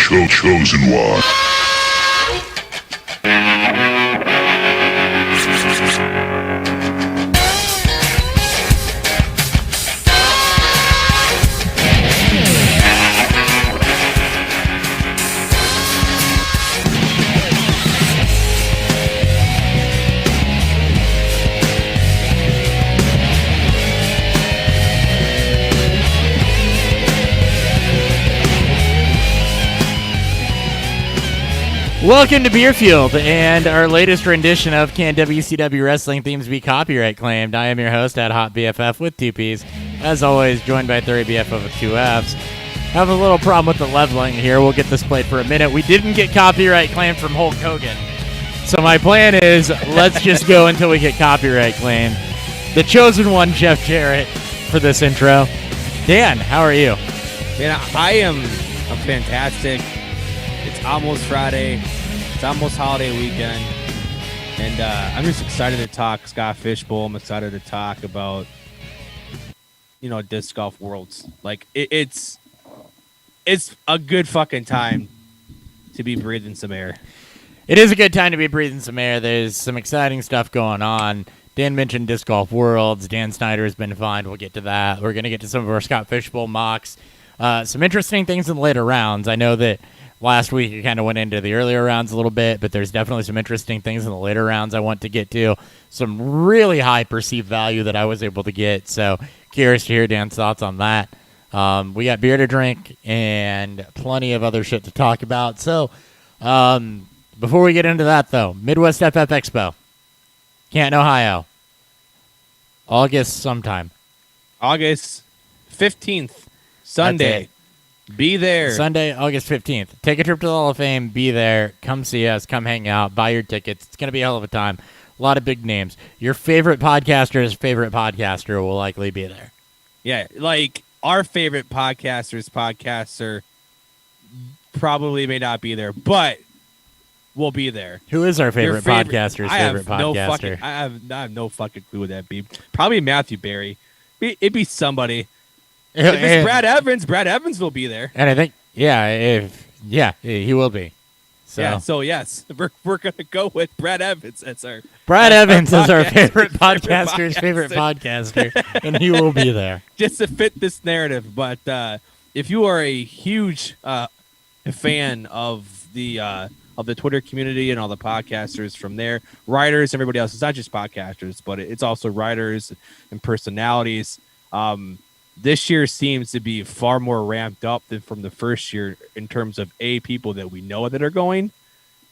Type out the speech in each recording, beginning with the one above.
Chosen one. Welcome to Beerfield and our latest rendition of Can WCW Wrestling Themes Be Copyright Claimed? I am your host at Hot BFF with 2 Ps. As always, joined by 30 BFF with 2 Fs. Have a little problem with the leveling here. We'll get this played for a minute. We didn't get copyright claimed from Hulk Hogan. So my plan is let's just go until we get copyright claimed. The chosen one, Jeff Jarrett, for this intro. Dan, how are you? Man, I'm fantastic. It's almost Friday. It's almost holiday weekend. And I'm just excited to talk Scott Fishbowl. I'm excited to talk about, disc golf worlds. Like, it's a good fucking time to be breathing some air. It is a good time to be breathing some air. There's some exciting stuff going on. Dan mentioned disc golf worlds. Dan Snyder has been fined. We'll get to that. We're going to get to some of our Scott Fishbowl mocks. Some interesting things in the later rounds. I know that last week it kind of went into the earlier rounds a little bit, but there's definitely some interesting things in the later rounds I want to get to. Some really high perceived value that I was able to get. So curious to hear Dan's thoughts on that. We got beer to drink and plenty of other shit to talk about. So before we get into that, though, Midwest FF Expo, Canton, Ohio, August sometime. August 15th, Sunday. Be there. Sunday, August 15th. Take a trip to the Hall of Fame. Be there. Come see us. Come hang out. Buy your tickets. It's going to be a hell of a time. A lot of big names. Your favorite podcaster's favorite podcaster will likely be there. Yeah, like our favorite podcaster probably may not be there, but we'll be there. Who is our favorite podcaster's favorite podcaster? I have no fucking clue what that'd be. Probably Matthew Berry. It'd be somebody. If it's Brad Evans will be there. And I think, he will be. So yes, we're gonna go with Brad Evans as our favorite podcaster's favorite podcaster, and he will be there just to fit this narrative. But if you are a huge fan of the Twitter community and all the podcasters from there, writers, everybody else, it's not just podcasters, but it's also writers and personalities. This year seems to be far more ramped up than from the first year in terms of people that we know that are going,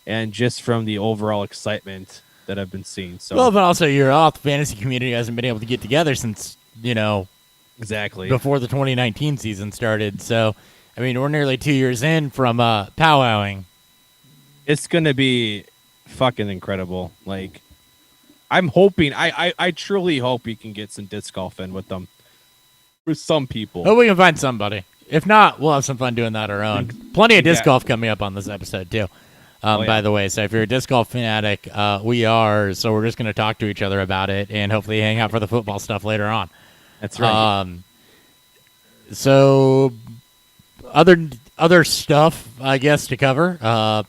and just from the overall excitement that I've been seeing. So, well, but also the fantasy community hasn't been able to get together since exactly before the 2019 season started. So, I mean, we're nearly 2 years in from powwowing. It's gonna be fucking incredible. Like, I'm hoping, I truly hope we can get some disc golf in with them. For some people. Oh, we can find somebody. If not, we'll have some fun doing that our own. Plenty of disc golf coming up on this episode, too, by the way. So if you're a disc golf fanatic, we are. So we're just going to talk to each other about it and hopefully hang out for the football stuff later on. That's right. So other stuff, I guess, to cover.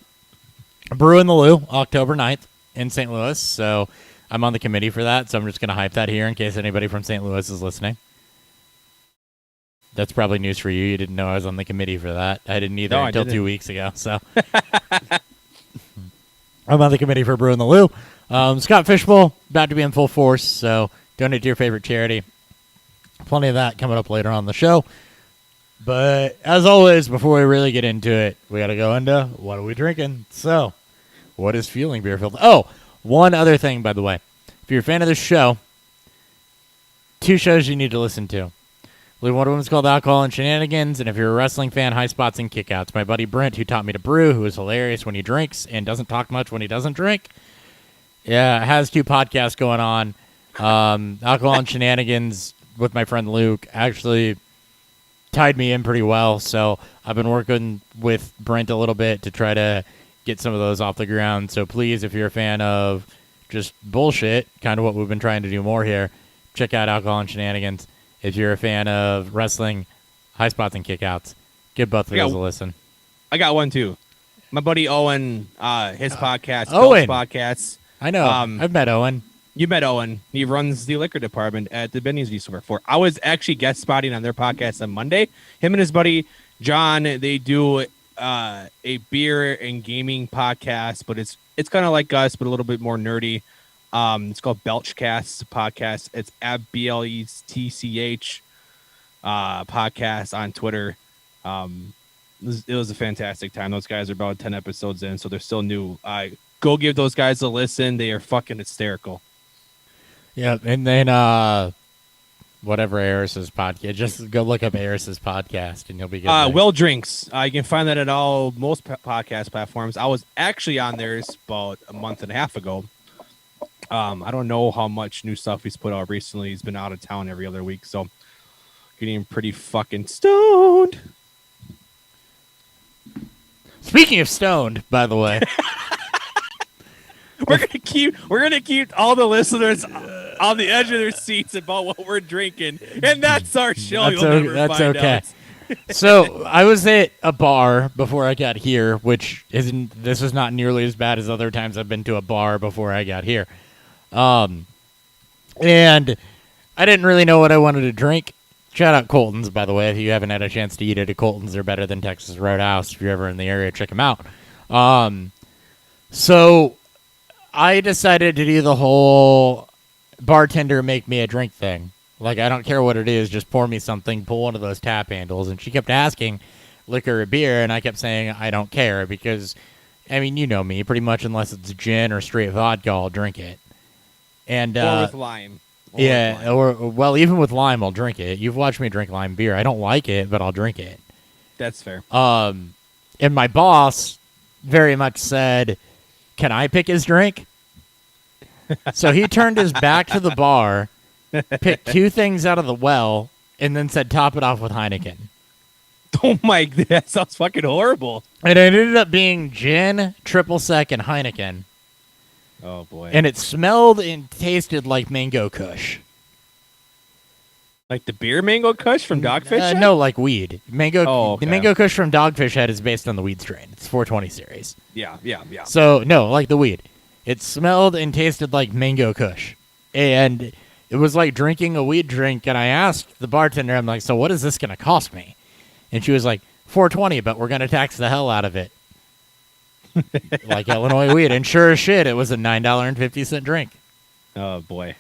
Brew in the Lou, October 9th in St. Louis. So I'm on the committee for that. So I'm just going to hype that here in case anybody from St. Louis is listening. That's probably news for you. You didn't know I was on the committee for that. I didn't either until 2 weeks ago. So I'm on the committee for Brew in the Lou. Scott Fishbowl, about to be in full force. So donate to your favorite charity. Plenty of that coming up later on the show. But as always, before we really get into it, we got to go into what are we drinking. So what is fueling Beerfield? Oh, one other thing, by the way. If you're a fan of this show, 2 shows you need to listen to. One of them is called Alcohol and Shenanigans, and if you're a wrestling fan, High Spots and Kickouts. My buddy Brent, who taught me to brew, who is hilarious when he drinks and doesn't talk much when he doesn't drink, has 2 podcasts going on. Alcohol and Shenanigans with my friend Luke actually tied me in pretty well, so I've been working with Brent a little bit to try to get some of those off the ground. So please, if you're a fan of just bullshit, kind of what we've been trying to do more here, check out Alcohol and Shenanigans. If you're a fan of wrestling, High Spots and Kickouts, give both of those a listen. I got one too. My buddy Owen, his podcast, Owen. Belch Podcasts. I know. I've met Owen. You met Owen. He runs the liquor department at the Benny's we used to work for. I was actually guest spotting on their podcast on Monday. Him and his buddy John, they do a beer and gaming podcast, but it's kind of like us, but a little bit more nerdy. It's called Belchcast podcast. It's at BLETCH podcast on Twitter. It was a fantastic time. Those guys are about 10 episodes in, so they're still new. Go give those guys a listen. They are fucking hysterical. Yeah, and then whatever Eris's podcast, just go look up Eris's podcast, and you'll be good. Well Drinks. You can find that at most podcast platforms. I was actually on theirs about a month and a half ago. I don't know how much new stuff he's put out recently. He's been out of town every other week, so getting pretty fucking stoned. Speaking of stoned, by the way, we're gonna keep all the listeners on the edge of their seats about what we're drinking, and that's our show. That's okay. So I was at a bar before I got here, which isn't. This is not nearly as bad as other times I've been to a bar before I got here, and I didn't really know what I wanted to drink. Shout out Colton's, by the way. If you haven't had a chance to eat at a Colton's, they're better than Texas Roadhouse. If you're ever in the area, check them out. So I decided to do the whole bartender make me a drink thing. Like, I don't care what it is, just pour me something, pull one of those tap handles. And she kept asking liquor or beer, and I kept saying I don't care because, I mean, you know me, pretty much unless it's gin or straight vodka, I'll drink it. And or with lime. Well, even with lime, I'll drink it. You've watched me drink lime beer. I don't like it, but I'll drink it. That's fair. And my boss very much said, "Can I pick his drink?" So he turned his back to the bar, picked two things out of the well, and then said, "Top it off with Heineken." Oh my, that sounds fucking horrible. And it ended up being gin, triple sec, and Heineken. Oh boy. And it smelled and tasted like Mango Kush. Like the beer Mango Kush from Dogfish Head? No, like weed. Okay. The Mango Kush from Dogfish Head is based on the weed strain. It's 420 series. Yeah. So, no, like the weed. It smelled and tasted like Mango Kush. And it was like drinking a weed drink. And I asked the bartender, I'm like, so what is this going to cost me? And she was like, $4.20, but we're going to tax the hell out of it. Like Illinois weed. And sure as shit, it was a $9.50 drink. Oh, boy.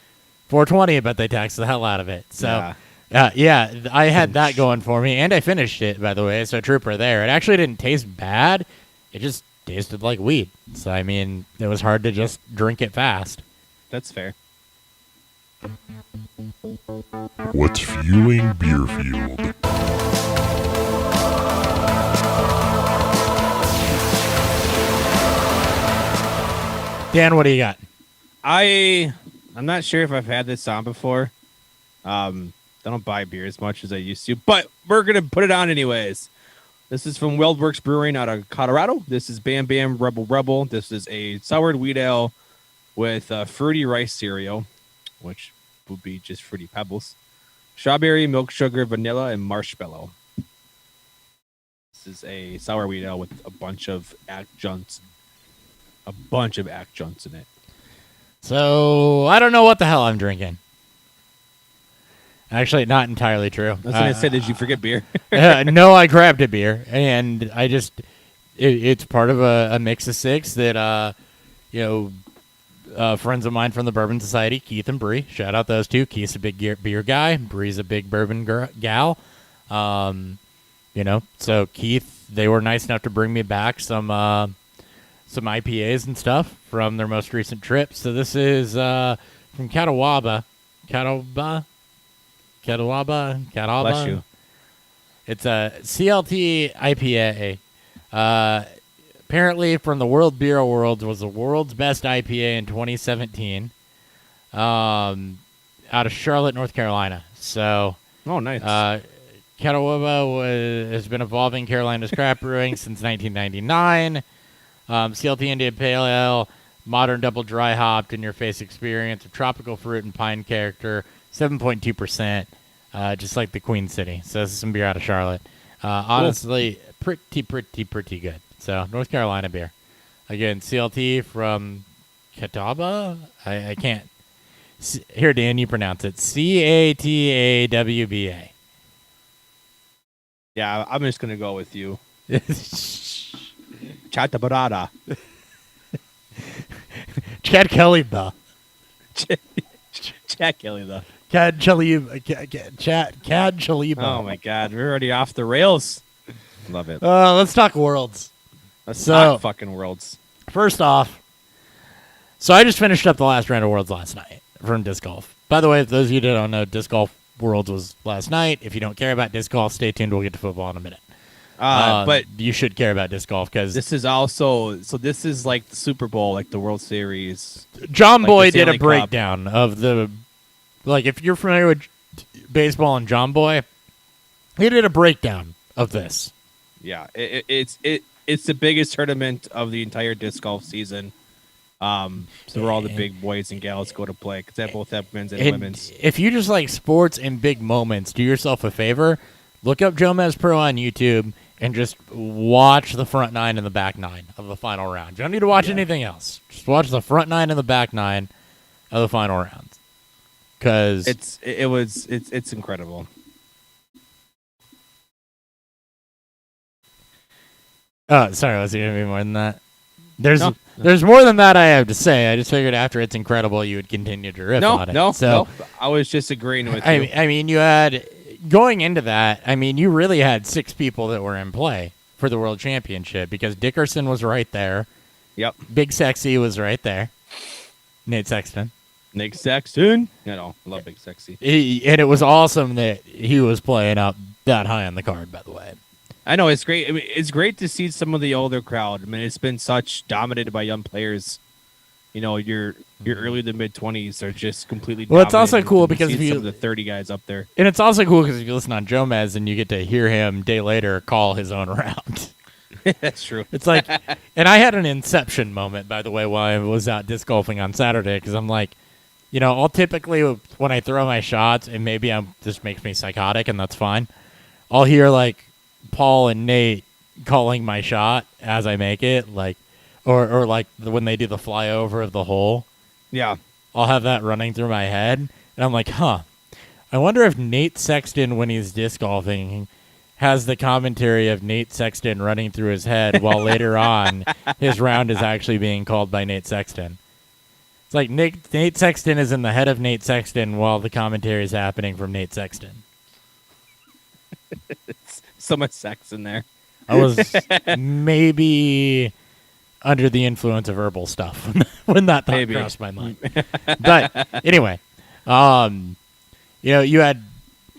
$4.20, but they taxed the hell out of it. So, yeah, I had that going for me. And I finished it, by the way, so trooper there. It actually didn't taste bad. It just tasted like weed. So, I mean, it was hard to just drink it fast. That's fair. What's fueling Beer Fueled? Dan, what do you got? I'm not sure if I've had this on before. I don't buy beer as much as I used to, but we're going to put it on anyways. This is from Weldworks Brewing out of Colorado. This is Bam Bam Rebel Rebel. This is a soured wheat ale with fruity rice cereal, which would be just Fruity Pebbles, strawberry, milk sugar, vanilla, and marshmallow. This is a sour wheat ale with a bunch of adjuncts in it. So, I don't know what the hell I'm drinking. Actually, not entirely true. I was going to say, did you forget beer? No, I grabbed a beer, and I just, it's part of a mix of six that, friends of mine from the Bourbon Society, Keith and Bree, shout out those two. Keith's a big beer guy. Bree's a big bourbon gal. So Keith, they were nice enough to bring me back some IPAs and stuff from their most recent trip. So this is from Catawba. Bless you. It's a CLT Ipa. Apparently from the World Beer Awards was the world's best IPA in 2017. Out of Charlotte, North Carolina. So, oh, nice. Catawba has been evolving Carolina's craft brewing since 1999. CLT Indian Pale Ale, modern double dry hopped, in-your-face experience of tropical fruit and pine character, 7.2%, just like the Queen City. So this is some beer out of Charlotte. Honestly, pretty good. So North Carolina beer. Again, CLT from Catawba. I can't. Here, Dan, you pronounce it. CATAWBA. Yeah, I'm just gonna go with you. Chatabarada. Chad Kellyba. Chad Kelly though. Cad Chaliba. Oh my God, we're already off the rails. Love it. Let's talk Worlds. Let's So- talk fucking Worlds. First off, so I just finished up the last round of Worlds last night from disc golf. By the way, if those of you that don't know, disc golf Worlds was last night. If you don't care about disc golf, stay tuned. We'll get to football in a minute. But you should care about disc golf because this is also this is like the Super Bowl, like the World Series. John like Boy the did a Stanley Cup. breakdown of the, like, if you're familiar with baseball and John Boy, he did a breakdown of this. Yeah, it's the biggest tournament of the entire disc golf season. So where all the big boys and gals go to play because they both have men's and And women's. if you just like sports and big moments, do yourself a favor, look up Jomez Pro on YouTube and just watch the front nine and the back nine of the final round. You don't need to watch anything else. Just watch the front nine and the back nine of the final round. Because It's incredible. sorry, was there gonna be more than that? There's No. there's more than that I have to say. I just figured after it's incredible, you would continue to riff on it. No. So I was just agreeing with I you. mean, you had going into that. I mean, you really had 6 people that were in play for the world championship because Dickerson was right there. Yep. Big Sexy was right there. Nate Sexton. Nick Sexton. I love Big Sexy. And it was awesome that he was playing up that high on the card. By the way, I know it's great. I mean, it's great to see some of the older crowd. I mean, it's been such dominated by young players. You know, your early to mid 20s are just completely. Well, it's also dominated. cool You because see if you- some of the 30 guys up there. and it's also cool because if you listen on Jomez and you get to hear him a day later call his own round. That's true. It's like, and I had an inception moment, by the way, while I was out disc golfing on Saturday, because I'm like, you know, I'll typically, when I throw my shots, and maybe this makes me psychotic, and that's fine, I'll hear, like, Paul and Nate calling my shot as I make it, like, or like, when they do the flyover of the hole, Yeah. I'll have that running through my head, and I'm like, I wonder if Nate Sexton, when he's disc golfing, has the commentary of Nate Sexton running through his head while later on his round is actually being called by Nate Sexton. It's like Nate Sexton is in the head of Nate Sexton while the commentary is happening from Nate Sexton. So much sex in there. I was maybe under the influence of herbal stuff when that thought Maybe. crossed my mind. But anyway, you had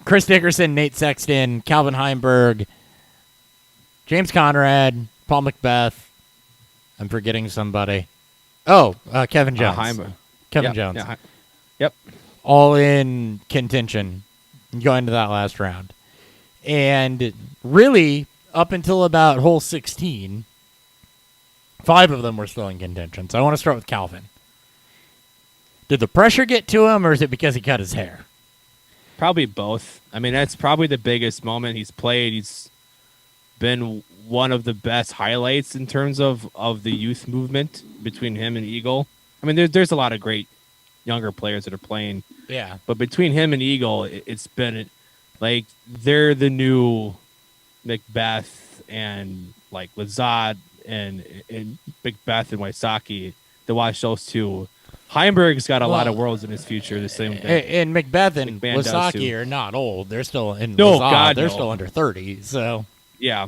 Chris Dickerson, Nate Sexton, Calvin Heimberg, James Conrad, Paul Macbeth. I'm forgetting somebody. Oh, Kevin Jones. Heimberg. Kevin Yep, Jones. yeah. Yep. All in contention going to that last round. And really, up until about hole 16, 5 of them were still in contention. So I want to start with Calvin. Did the pressure get to him, or is it because he cut his hair? Probably both. I mean, that's probably the biggest moment he's played. He's been one of the best highlights in terms of the youth movement between him and Eagle. I mean, there's a lot of great younger players that are playing. Yeah. But between him and Eagle, it's been like they're the new Macbeth and like Lazad and Macbeth and Wysocki. To watch those two. Heimberg's got a lot of worlds in his future. The same thing. And Macbeth and McMahon does, Wasaki too. are not old. They're still in No, Lazard, God, they're no. still under 30. So Yeah,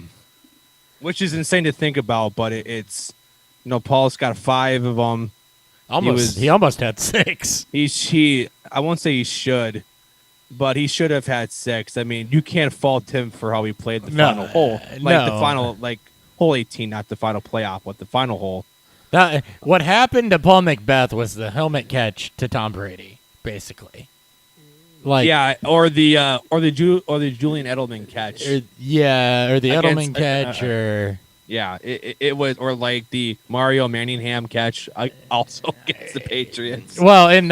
which is insane to think about, but it's Paul's got 5 of them. he almost had 6. I won't say he should, but he should have had 6. I mean, you can't fault him for how he played the final hole, the final hole 18, not the final playoff, but the final hole. What happened to Paul Macbeth was the helmet catch to Tom Brady, basically. Like or the Julian Edelman catch. or the Edelman catch, or Yeah, it was, or like the Mario Manningham catch also against the Patriots. well, and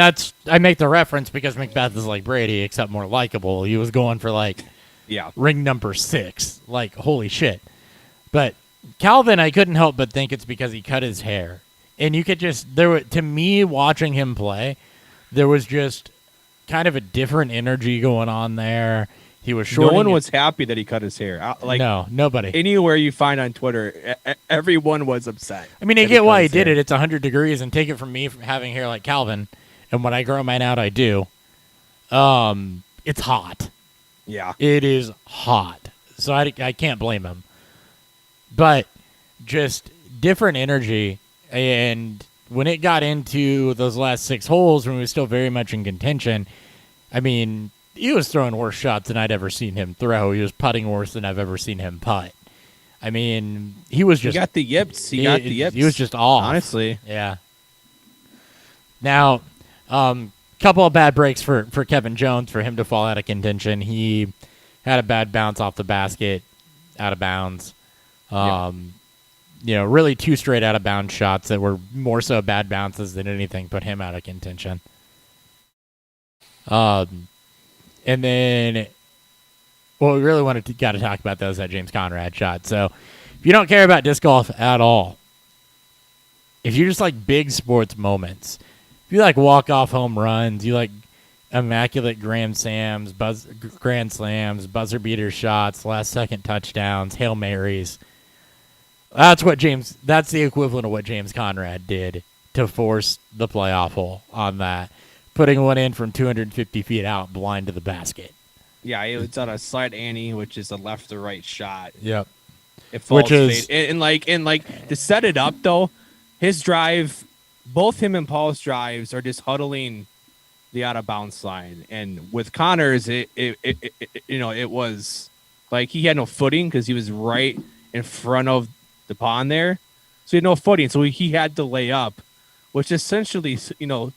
I make the reference because Macbeth is like Brady, except more likable. He was going for like Yeah. ring number 6. Like, holy shit. But Calvin, I couldn't help but think it's because he cut his hair. And you could just, to me, watching him play, there was just kind of a different energy going on there. He was short. No one was happy that he cut his hair. No, nobody. Anywhere you find on Twitter, everyone was upset. I mean, I get why he did it. It's 100 degrees, and take it from me from having hair like Calvin, and when I grow mine out, I do. It's hot. Yeah. It is hot. So I can't blame him. But just different energy, and when it got into those last 6 holes, when we were still very much in contention, I mean, he was throwing worse shots than I'd ever seen him throw. He was putting worse than I've ever seen him putt. I mean, he was just... He got the yips. He was just off. Honestly. Yeah. Now, couple of bad breaks for Kevin Jones for him to fall out of contention. He had a bad bounce off the basket, out of bounds. Really 2 straight out of bounds shots that were more so bad bounces than anything put him out of contention. And then, we really got to talk about that James Conrad shot. So, if you don't care about disc golf at all, if you just like big sports moments, if you like walk-off home runs, you like immaculate grand slams, buzzer beater shots, last-second touchdowns, Hail Marys, that's the equivalent of what James Conrad did to force the playoff hole on that. Putting one in from 250 feet out, blind to the basket. Yeah, it's on a slight ante, which is a left to right shot. Yep. It falls and to set it up though, his drive, both him and Paul's drives are just huddling the out of bounds line. And with Connor's, it was like he had no footing because he was right in front of the pond there, so he had no footing. So he had to lay up, which essentially, you're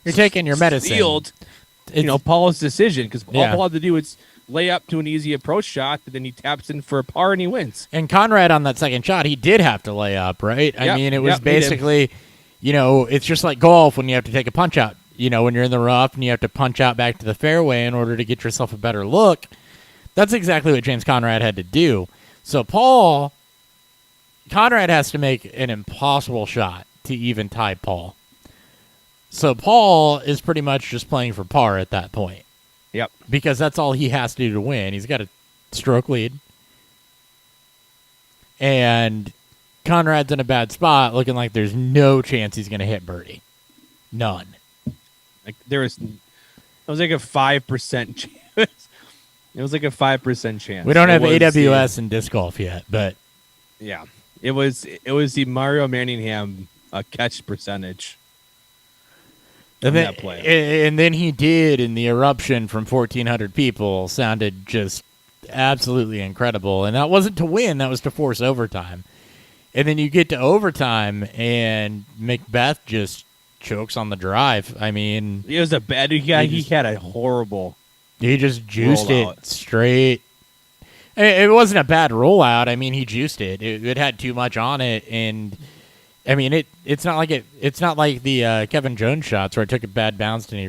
taking your medicine. Sealed, Paul's decision because all Paul had to do is lay up to an easy approach shot, and then he taps in for a par and he wins. And Conrad on that second shot, he did have to lay up, right? I mean, it was basically, it's just like golf when you have to take a punch out. When you're in the rough and you have to punch out back to the fairway in order to get yourself a better look. That's exactly what James Conrad had to do. So Conrad has to make an impossible shot to even tie Paul. So Paul is pretty much just playing for par at that point. Yep. Because that's all he has to do to win. He's got a stroke lead. And Conrad's in a bad spot, looking like there's no chance he's going to hit birdie. None. Like it was like a 5% chance. It was like a 5% chance. We don't have AWS in disc golf yet, but yeah, it was the Mario Manningham catch percentage. And then he did, and the eruption from 1,400 people sounded just absolutely incredible. And that wasn't to win, that was to force overtime. And then you get to overtime, and Macbeth just chokes on the drive. I mean, it was a bad. He had a horrible. He just juiced it straight. It wasn't a bad rollout. I mean, he juiced it. It had too much on it, and I mean, it's not like the Kevin Jones shots where it took a bad bounce and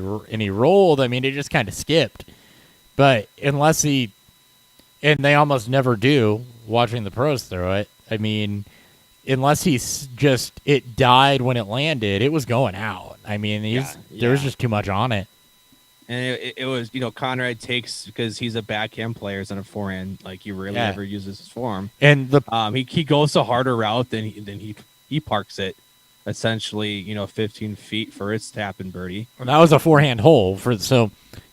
he rolled. I mean, it just kind of skipped. But and they almost never do watching the pros throw it. I mean, unless it died when it landed, it was going out. I mean, there was just too much on it. And it was, Conrad takes, because he's a backhand player, it's on a forehand, like he rarely ever uses his forehand. And he goes a harder route than he parks it essentially, 15 feet for its tap and birdie. And that was a forehand hole for those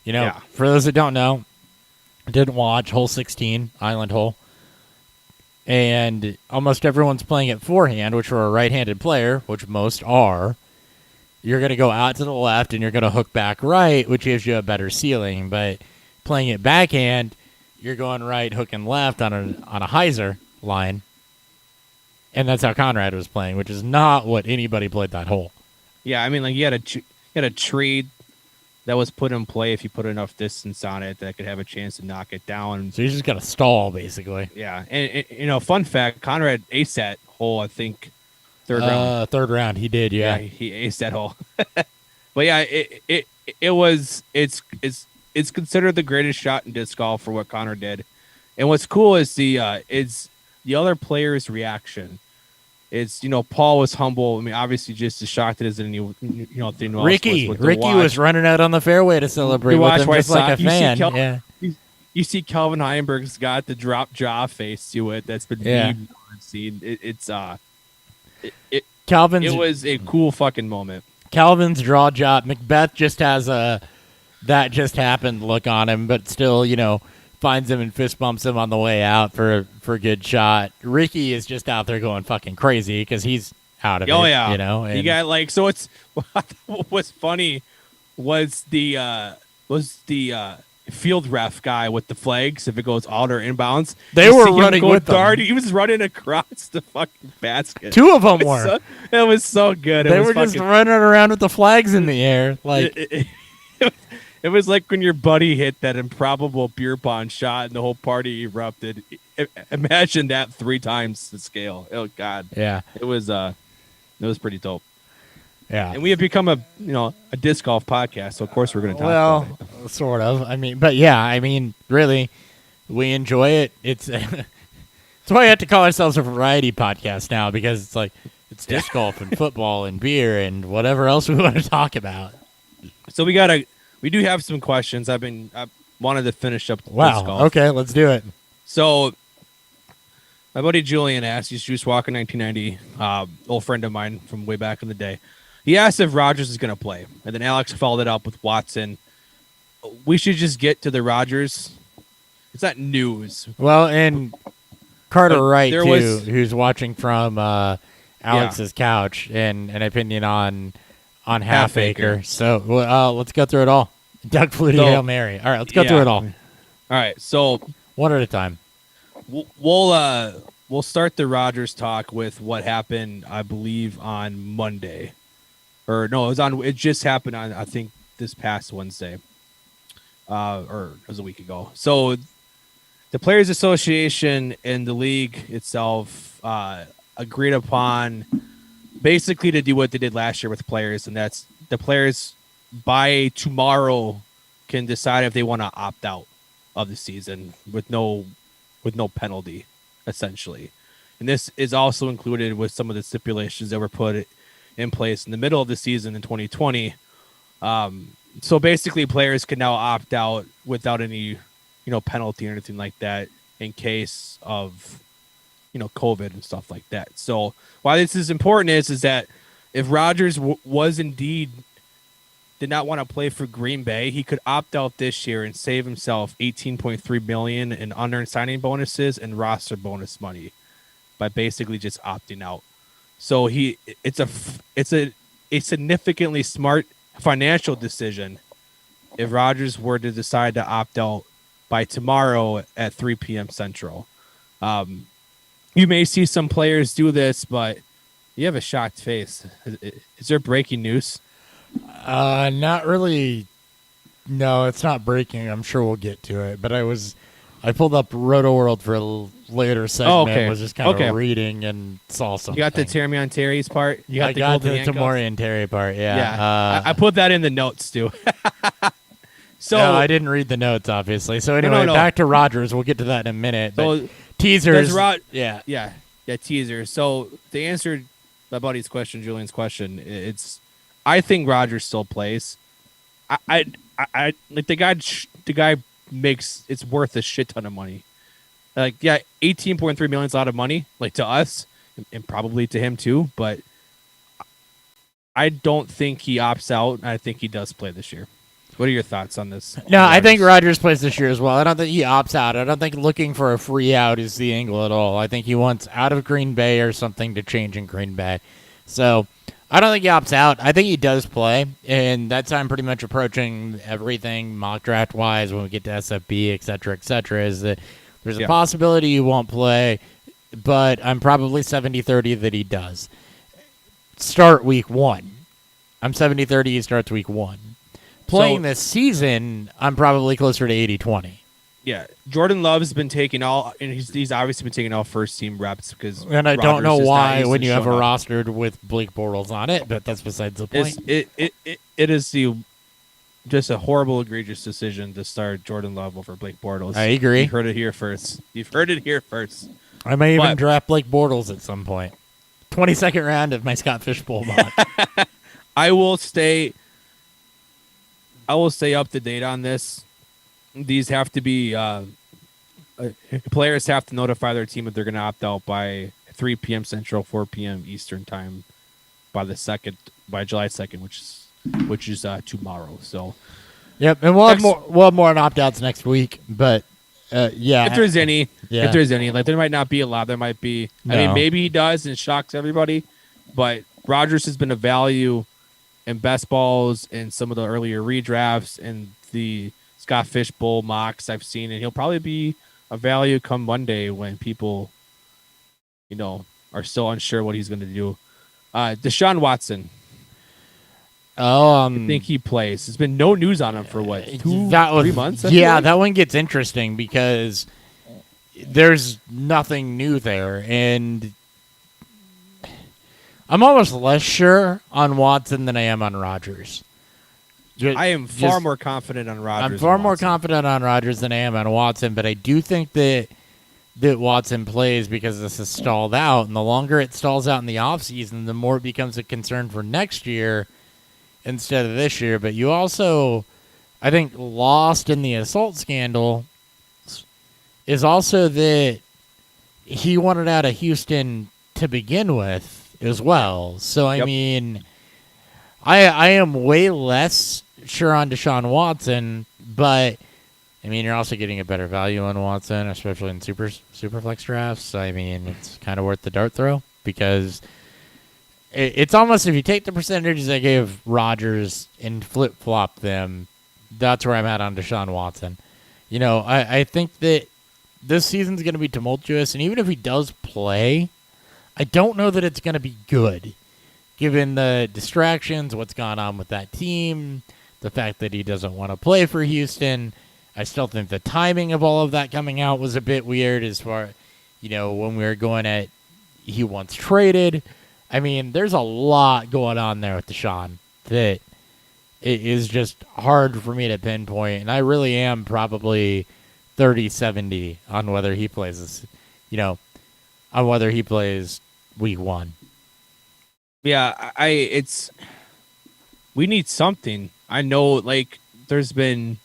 that don't know, didn't watch hole 16, island hole. And almost everyone's playing it forehand, which for a right-handed player, which most are, you're going to go out to the left and you're going to hook back right, which gives you a better ceiling. But playing it backhand, you're going right, hooking left on a hyzer line. And that's how Conrad was playing, which is not what anybody played that hole. Yeah, I mean, like, you had a tree that was put in play if you put enough distance on it that could have a chance to knock it down. So you just got to stall, basically. Yeah, and fun fact, Conrad aced that hole, I think, third round. Third round, he did, yeah. He aced that hole. But yeah, it's it's considered the greatest shot in disc golf for what Connor did. And what's cool is the other players' reaction. It's, Paul was humble. I mean, obviously just as shocked as any, Ricky was running out on the fairway to celebrate with him just like a fan. You see Calvin Heinberg's got the drop jaw face to it. That's been memed on scene. It was a cool fucking moment. Calvin's draw job. Macbeth just has a that just happened look on him, but still, finds him and fist bumps him on the way out for a good shot. Ricky is just out there going fucking crazy because he's out of it. Oh yeah, And you got so it's what's funny was the field ref guy with the flags if it goes out or inbounds. They were running with them. He was running across the fucking basket. Two of them were. It was so good. They were just running around with the flags in the air. Like it was like when your buddy hit that improbable beer pong shot and the whole party erupted. Imagine that 3 times the scale. Oh God. Yeah. It was pretty dope. Yeah. And we have become a disc golf podcast, so of course we're going to talk about it. Well, sort of. I mean, but yeah, really, we enjoy it. It's that's why we have to call ourselves a variety podcast now, because it's like it's disc golf and football and beer and whatever else we want to talk about. So we do have some questions. I wanted to finish up disc golf. Okay, let's do it. So my buddy Julian asked, he's Juice Walker 1990, old friend of mine from way back in the day. He asked if Rodgers is going to play, and then Alex followed it up with Watson. We should just get to the Rodgers. It's not news. Well, and Carter Wright, too, who's watching from Alex's couch, and an opinion on Half Acre. So let's go through it all. Doug Flutie, Hail Mary. All right, let's go through it all. All right, so one at a time. We'll start the Rodgers talk with what happened, I believe, on Monday. Or no, it just happened on, I think, this past Wednesday. Or it was a week ago. So the Players Association and the league itself agreed upon basically to do what they did last year with players, and that's the players by tomorrow can decide if they want to opt out of the season with no penalty, essentially. And this is also included with some of the stipulations that were put in place in the middle of the season in 2020. So basically players can now opt out without any, penalty or anything like that in case of, COVID and stuff like that. So why this is important is that if Rodgers did not want to play for Green Bay, he could opt out this year and save himself $18.3 million in unearned signing bonuses and roster bonus money by basically just opting out. So it's a significantly smart financial decision if Rodgers were to decide to opt out by tomorrow at 3 p.m. Central. You may see some players do this, but you have a shocked face. Is there breaking news? Not really. No, it's not breaking. I'm sure we'll get to it. But I pulled up RotoWorld for a later segment. Oh, okay. Was just kind of reading and saw something. You got the Terry on Terry's part? I got the Tamori and Terry part, yeah. I put that in the notes, too. So no, I didn't read the notes, obviously. So anyway, back to Rodgers. We'll get to that in a minute. But teasers. Yeah, teasers. So to answer my buddy's question, Julian's question, I think Rodgers still plays. I like the guy makes it's worth a shit ton of money. Like, yeah, $18.3 million is a lot of money, like to us and probably to him too. But I don't think he opts out. I think he does play this year. What are your thoughts on this? No, I think Rodgers plays this year as well. I don't think he opts out. I don't think looking for a free out is the angle at all. I think he wants out of Green Bay or something to change in Green Bay. So I don't think he opts out. I think he does play, and that's how I'm pretty much approaching everything mock draft-wise when we get to SFB, et cetera, is that there's a possibility he won't play, but I'm probably 70-30 that he does. Start week 1. I'm 70-30 he starts week 1. Playing this season, I'm probably closer to 80-20. Yeah, Jordan Love's been taking all, and he's obviously been taking all first-team reps because. And I don't know why when you have a roster with Blake Bortles on it, but that's besides the point. It is the just a horrible, egregious decision to start Jordan Love over Blake Bortles. I agree. You heard it here first. You've heard it here first. I may even draft Blake Bortles at some point. 22nd round of my Scott Fishbowl mock. I will stay up to date on this. These have to be players have to notify their team that they're going to opt out by 3 p.m. Central, 4 p.m. Eastern time by July 2nd, which is tomorrow. So, yep, and we'll have more on opt-outs next week. But yeah, if there's any, like there might not be a lot. There might be. No. I mean, maybe he does and shocks everybody. But Rodgers has been a value in best balls and some of the earlier redrafts and the Scott Fishbowl mocks I've seen, and he'll probably be a value come Monday when people, are still unsure what he's going to do. Deshaun Watson. I think he plays. There's been no news on him for what, 3 months? Yeah, that one gets interesting because there's nothing new there, and I'm almost less sure on Watson than I am on Rodgers. I am far more confident on Rodgers. I'm far more confident on Rodgers than I am on Watson, but I do think that Watson plays because this is stalled out, and the longer it stalls out in the offseason, the more it becomes a concern for next year instead of this year. But you also, I think, lost in the assault scandal is also that he wanted out of Houston to begin with as well. So, I mean, I am way less sure on Deshaun Watson, but I mean, you're also getting a better value on Watson, especially in super flex drafts. I mean, it's kind of worth the dart throw because it's almost, if you take the percentages I gave Rodgers and flip flop them, that's where I'm at on Deshaun Watson. I think that this season's going to be tumultuous, and even if he does play, I don't know that it's going to be good, given the distractions, what's gone on with that team, the fact that he doesn't want to play for Houston. I still think the timing of all of that coming out was a bit weird as far, when we were going at he once traded. I mean, there's a lot going on there with Deshaun that it is just hard for me to pinpoint, and I really am probably 30-70 on whether he plays this, on whether he plays week 1. Yeah, we need something. I know, there's been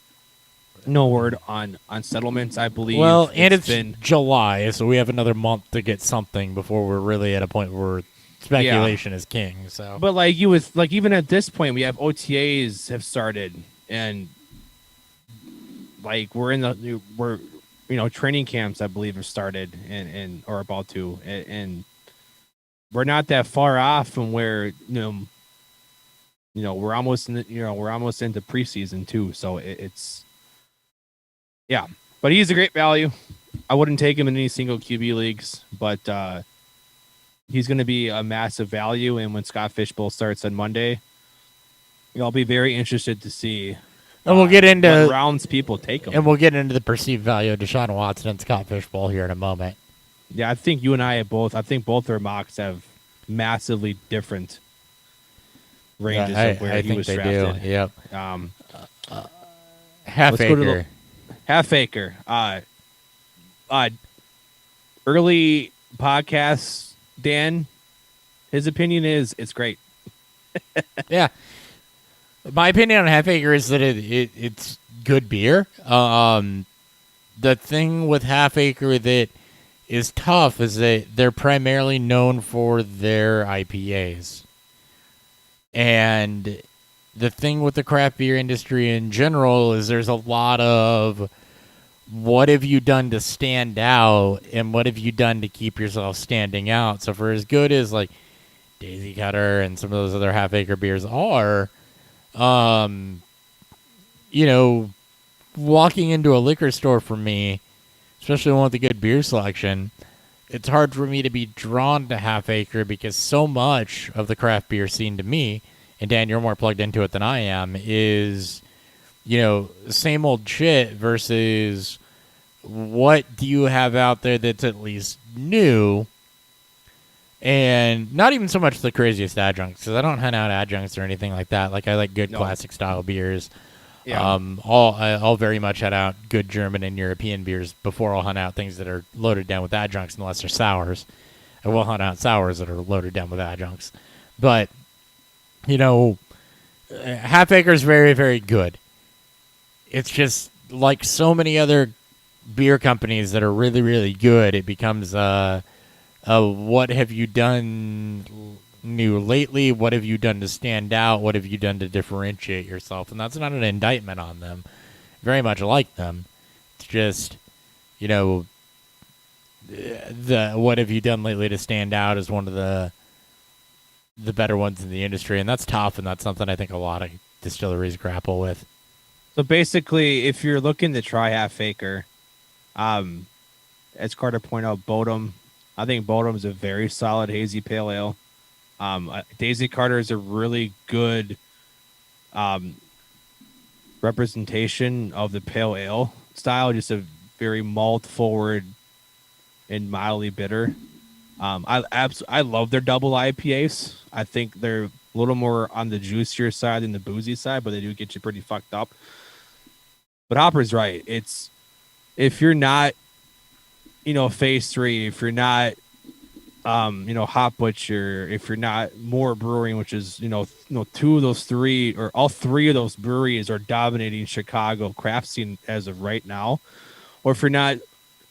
no word on settlements, I believe. Well, and it's been July, so we have another month to get something before we're really at a point where speculation is king. So, but even at this point, we have OTAs have started, and training camps, I believe, have started and or about to, and we're not that far off from where we're almost into preseason too. So it's but he's a great value. I wouldn't take him in any single QB leagues, but he's going to be a massive value. And when Scott Fishbowl starts on Monday, I'll be very interested to see. And we'll get into what rounds people take him. And we'll get into the perceived value of Deshaun Watson and Scott Fishbowl here in a moment. Yeah, I think you and I have both. I think both our mocks have massively different ranges of where he was drafted. Do. Yep. Half acre. Early podcasts, Dan, his opinion is it's great. Yeah. My opinion on half acre is that it's good beer. The thing with half acre that is tough is that they're primarily known for their IPAs. And the thing with the craft beer industry in general is there's a lot of what have you done to stand out and what have you done to keep yourself standing out. So for as good as like Daisy Cutter and some of those other half acre beers are, walking into a liquor store for me, especially one with a good beer selection, it's hard for me to be drawn to half acre because so much of the craft beer scene to me, and Dan, you're more plugged into it than I am, is, same old shit versus what do you have out there that's at least new, and not even so much the craziest adjuncts, because I don't hand out adjuncts or anything like that. Like, I like good classic style beers. Yeah. I'll very much head out good German and European beers before I'll hunt out things that are loaded down with adjuncts, unless they're sours. I will hunt out sours that are loaded down with adjuncts. But, Half Acre is very, very good. It's just like so many other beer companies that are really, really good, it becomes what have you done new lately? What have you done to stand out? What have you done to differentiate yourself? And that's not an indictment on them. Very much like them. It's just, the what have you done lately to stand out is one of the better ones in the industry, and that's tough, and that's something I think a lot of distilleries grapple with. So basically, if you're looking to try Half Acre, as Carter pointed out, Bodum. I think Bodum is a very solid hazy pale ale. Daisy Carter is a really good representation of the pale ale style, just a very malt forward and mildly bitter. I love their double IPAs. I think they're a little more on the juicier side than the boozy side, but they do get you pretty fucked up. But Hopper's right. It's if you're not, Phase 3, if you're not, Hop Butcher, if you're not More Brewing, which is, two of those three, or all three of those breweries are dominating Chicago craft scene as of right now. Or if you're not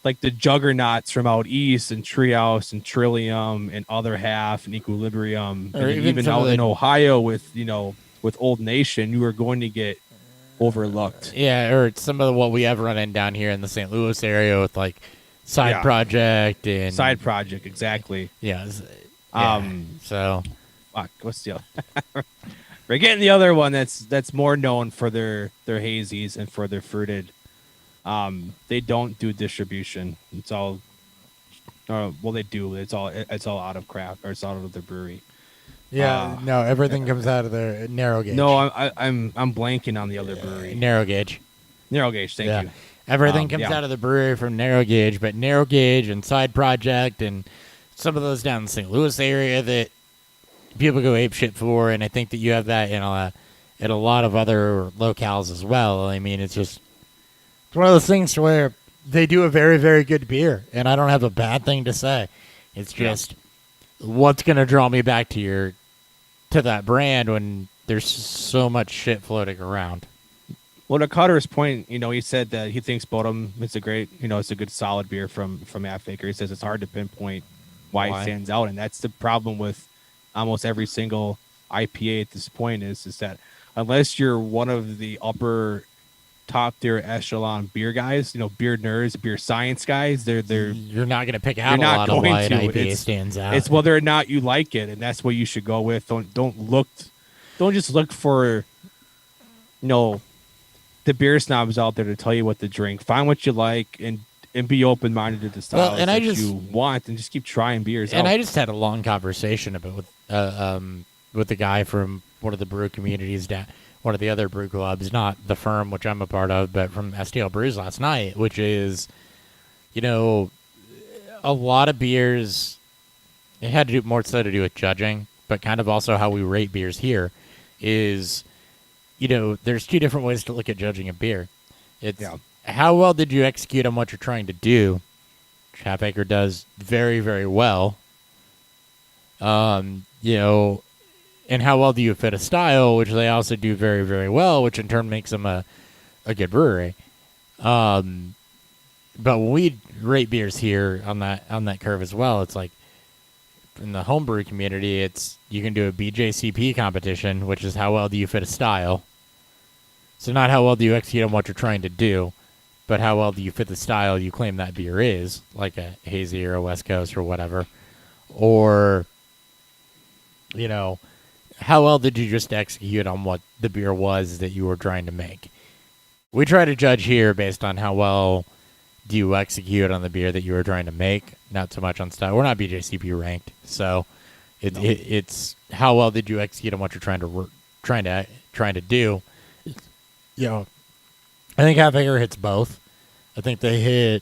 like the juggernauts from out east and Treehouse and Trillium and Other Half and Equilibrium, or and even out in Ohio with Old Nation, you are going to get overlooked. Yeah, or some of what we have running down here in the St. Louis area with like Side Project and Side Project, exactly. Yeah. So fuck, what's the other? We're getting the other one that's more known for their hazies and for their fruited. They don't do distribution. It's all, well, they do. It's all out of craft, or it's out of the brewery. Yeah, no, everything comes out of their narrow gauge. No, I'm blanking on the other brewery. Narrow gauge. Narrow gauge. Thank you. Everything comes out of the brewery from narrow gauge, but narrow gauge and Side Project and some of those down in the St. Louis area that people go ape shit for, and I think that you have that in a lot of other locales as well. I mean, it's one of those things where they do a very, very good beer, and I don't have a bad thing to say. It's just what's going to draw me back to that brand when there's so much shit floating around. Well, to Cutter's point, he said that he thinks Bodum it's a great, it's a good solid beer from Half Acre. He says it's hard to pinpoint why it stands out, and that's the problem with almost every single IPA at this point is that unless you're one of the upper top tier echelon beer guys, beer nerds, beer science guys, you're not going to pick out a lot of why an IPA stands out. It's whether or not you like it, and that's what you should go with. Don't just look for the beer snobs out there to tell you what to drink. Find what you like and be open minded to the styles that you want, and just keep trying beers. And I just had a long conversation about with the guy from one of the brew communities down. One of the other brew clubs, not the firm which I'm a part of, but from STL Brews last night, which is, a lot of beers, it had to do more so to do with judging, but kind of also how we rate beers here is, there's two different ways to look at judging a beer. It's how well did you execute on what you're trying to do, which Half Acre does very, very well. And how well do you fit a style, which they also do very, very well, which in turn makes them a good brewery. But when we rate beers here on that curve as well, it's like in the homebrew community, it's you can do a BJCP competition, which is how well do you fit a style. So not how well do you execute on what you're trying to do, but how well do you fit the style you claim that beer is, like a hazy or a West Coast or whatever. Or, how well did you just execute on what the beer was that you were trying to make? We try to judge here based on how well do you execute on the beer that you were trying to make, not so much on style. We're not BJCP ranked, so it's how well did you execute on what you're trying to do. I think Half Acre hits both. I think they hit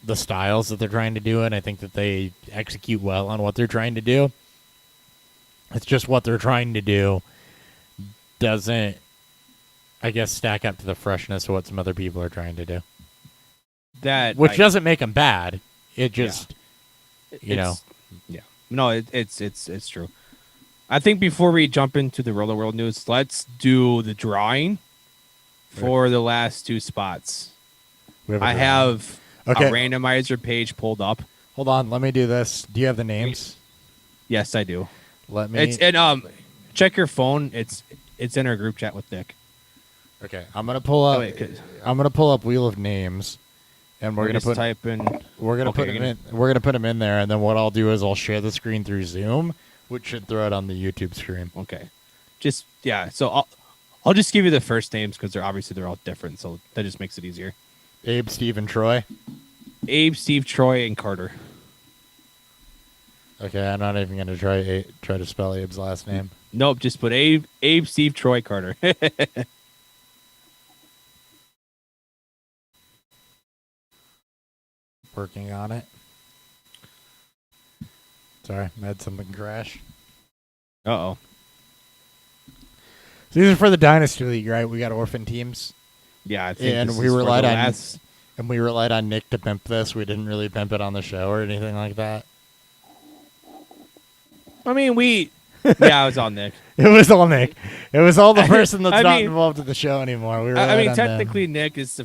the styles that they're trying to do, and I think that they execute well on what they're trying to do. It's just what they're trying to do doesn't I guess, stack up to the freshness of what some other people are trying to do. Which doesn't make them bad. It just, Yeah. No, it's true. I think before we jump into the Roller World news, let's do the drawing for the last 2 spots. I have a randomizer page pulled up. Hold on, let me do this. Do you have the names? Yes, I do. Let me. Check your phone. It's in our group chat with Nick. Okay, I'm gonna pull up. I'm gonna pull up Wheel of Names, and we're gonna type in. We're gonna put them in. We're gonna put them in there, and then what I'll do is I'll share the screen through Zoom, which should throw it on the YouTube stream. Okay, So I'll just give you the first names because they're all different, so that just makes it easier. Abe, Steve, and Troy. Abe, Steve, Troy, and Carter. Okay, I'm not even gonna try to spell Abe's last name. Nope, just put Abe, Steve, Troy, Carter. Working on it. Sorry, I had something crash. Uh-oh. So these are for the Dynasty League, right? We got orphan teams. Yeah, I think and we relied on Nick to pimp this. We didn't really pimp it on the show or anything like that. I mean, yeah, it was all Nick. It was all Nick. It was all the person that's not involved in the show anymore. Technically, Nick is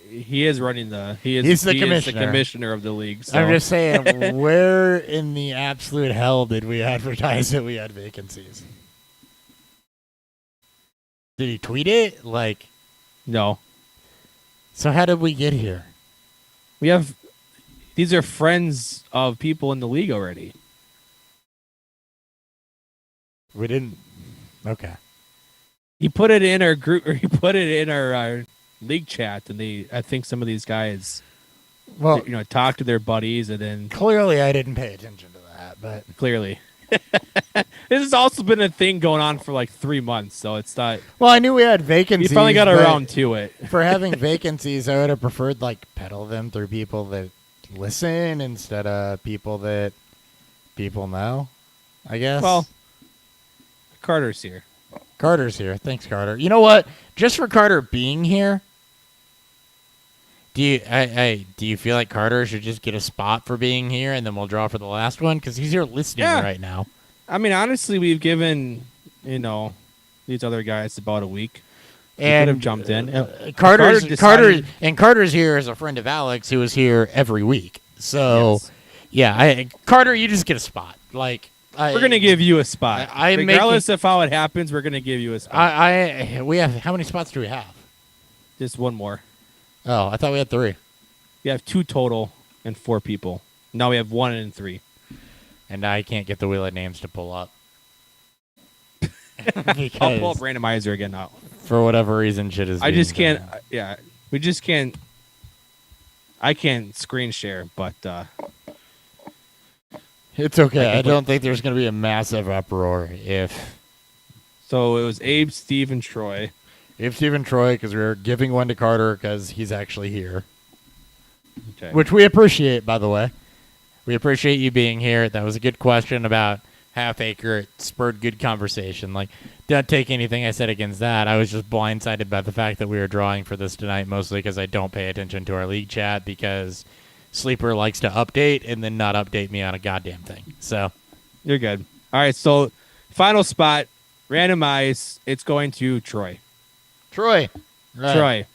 he is running he's the commissioner of the league. So. I'm just saying, where in the absolute hell did we advertise that we had vacancies? Did he tweet it? No. So how did we get here? These are friends of people in the league already. We didn't. Okay. He put it in our group, or he put it in our league chat, and I think some of these guys, talk to their buddies, and then clearly I didn't pay attention to that, but clearly, this has also been a thing going on for 3 months, so it's not. Well, I knew we had vacancies. We finally got around to it. For having vacancies, I would have preferred peddle them through people that listen instead of people that people know. I guess. Well. Carter's here. Thanks, Carter. You know what? Just for Carter being here, do you feel like Carter should just get a spot for being here, and then we'll draw for the last one because he's here listening right now? I mean, honestly, we've given these other guys about a week. And could have jumped in. Carter's here as a friend of Alex, who is here every week. So, Carter, you just get a spot. We're gonna give you a spot, regardless of how it happens. We're gonna give you a spot. We have how many spots do we have? Just one more. Oh, I thought we had 3. We have 2 total and 4 people. Now we have 1 and 3. And I can't get the Wheel of Names to pull up. I'll pull up randomizer again now. For whatever reason, shit is. I just can't. Yeah, we just can't. I can't screen share, but. It's okay. I don't think there's going to be a massive uproar if. So it was Abe, Steve, and Troy. Abe, Steve, and Troy, because we were giving one to Carter because he's actually here. Okay. Which we appreciate, by the way. We appreciate you being here. That was a good question about Half Acre. It spurred good conversation. Don't take anything I said against that. I was just blindsided by the fact that we were drawing for this tonight, mostly because I don't pay attention to our league chat because Sleeper likes to update and then not update me on a goddamn thing. So you're good. All right. So final spot, randomize. It's going to Troy. Right. Troy.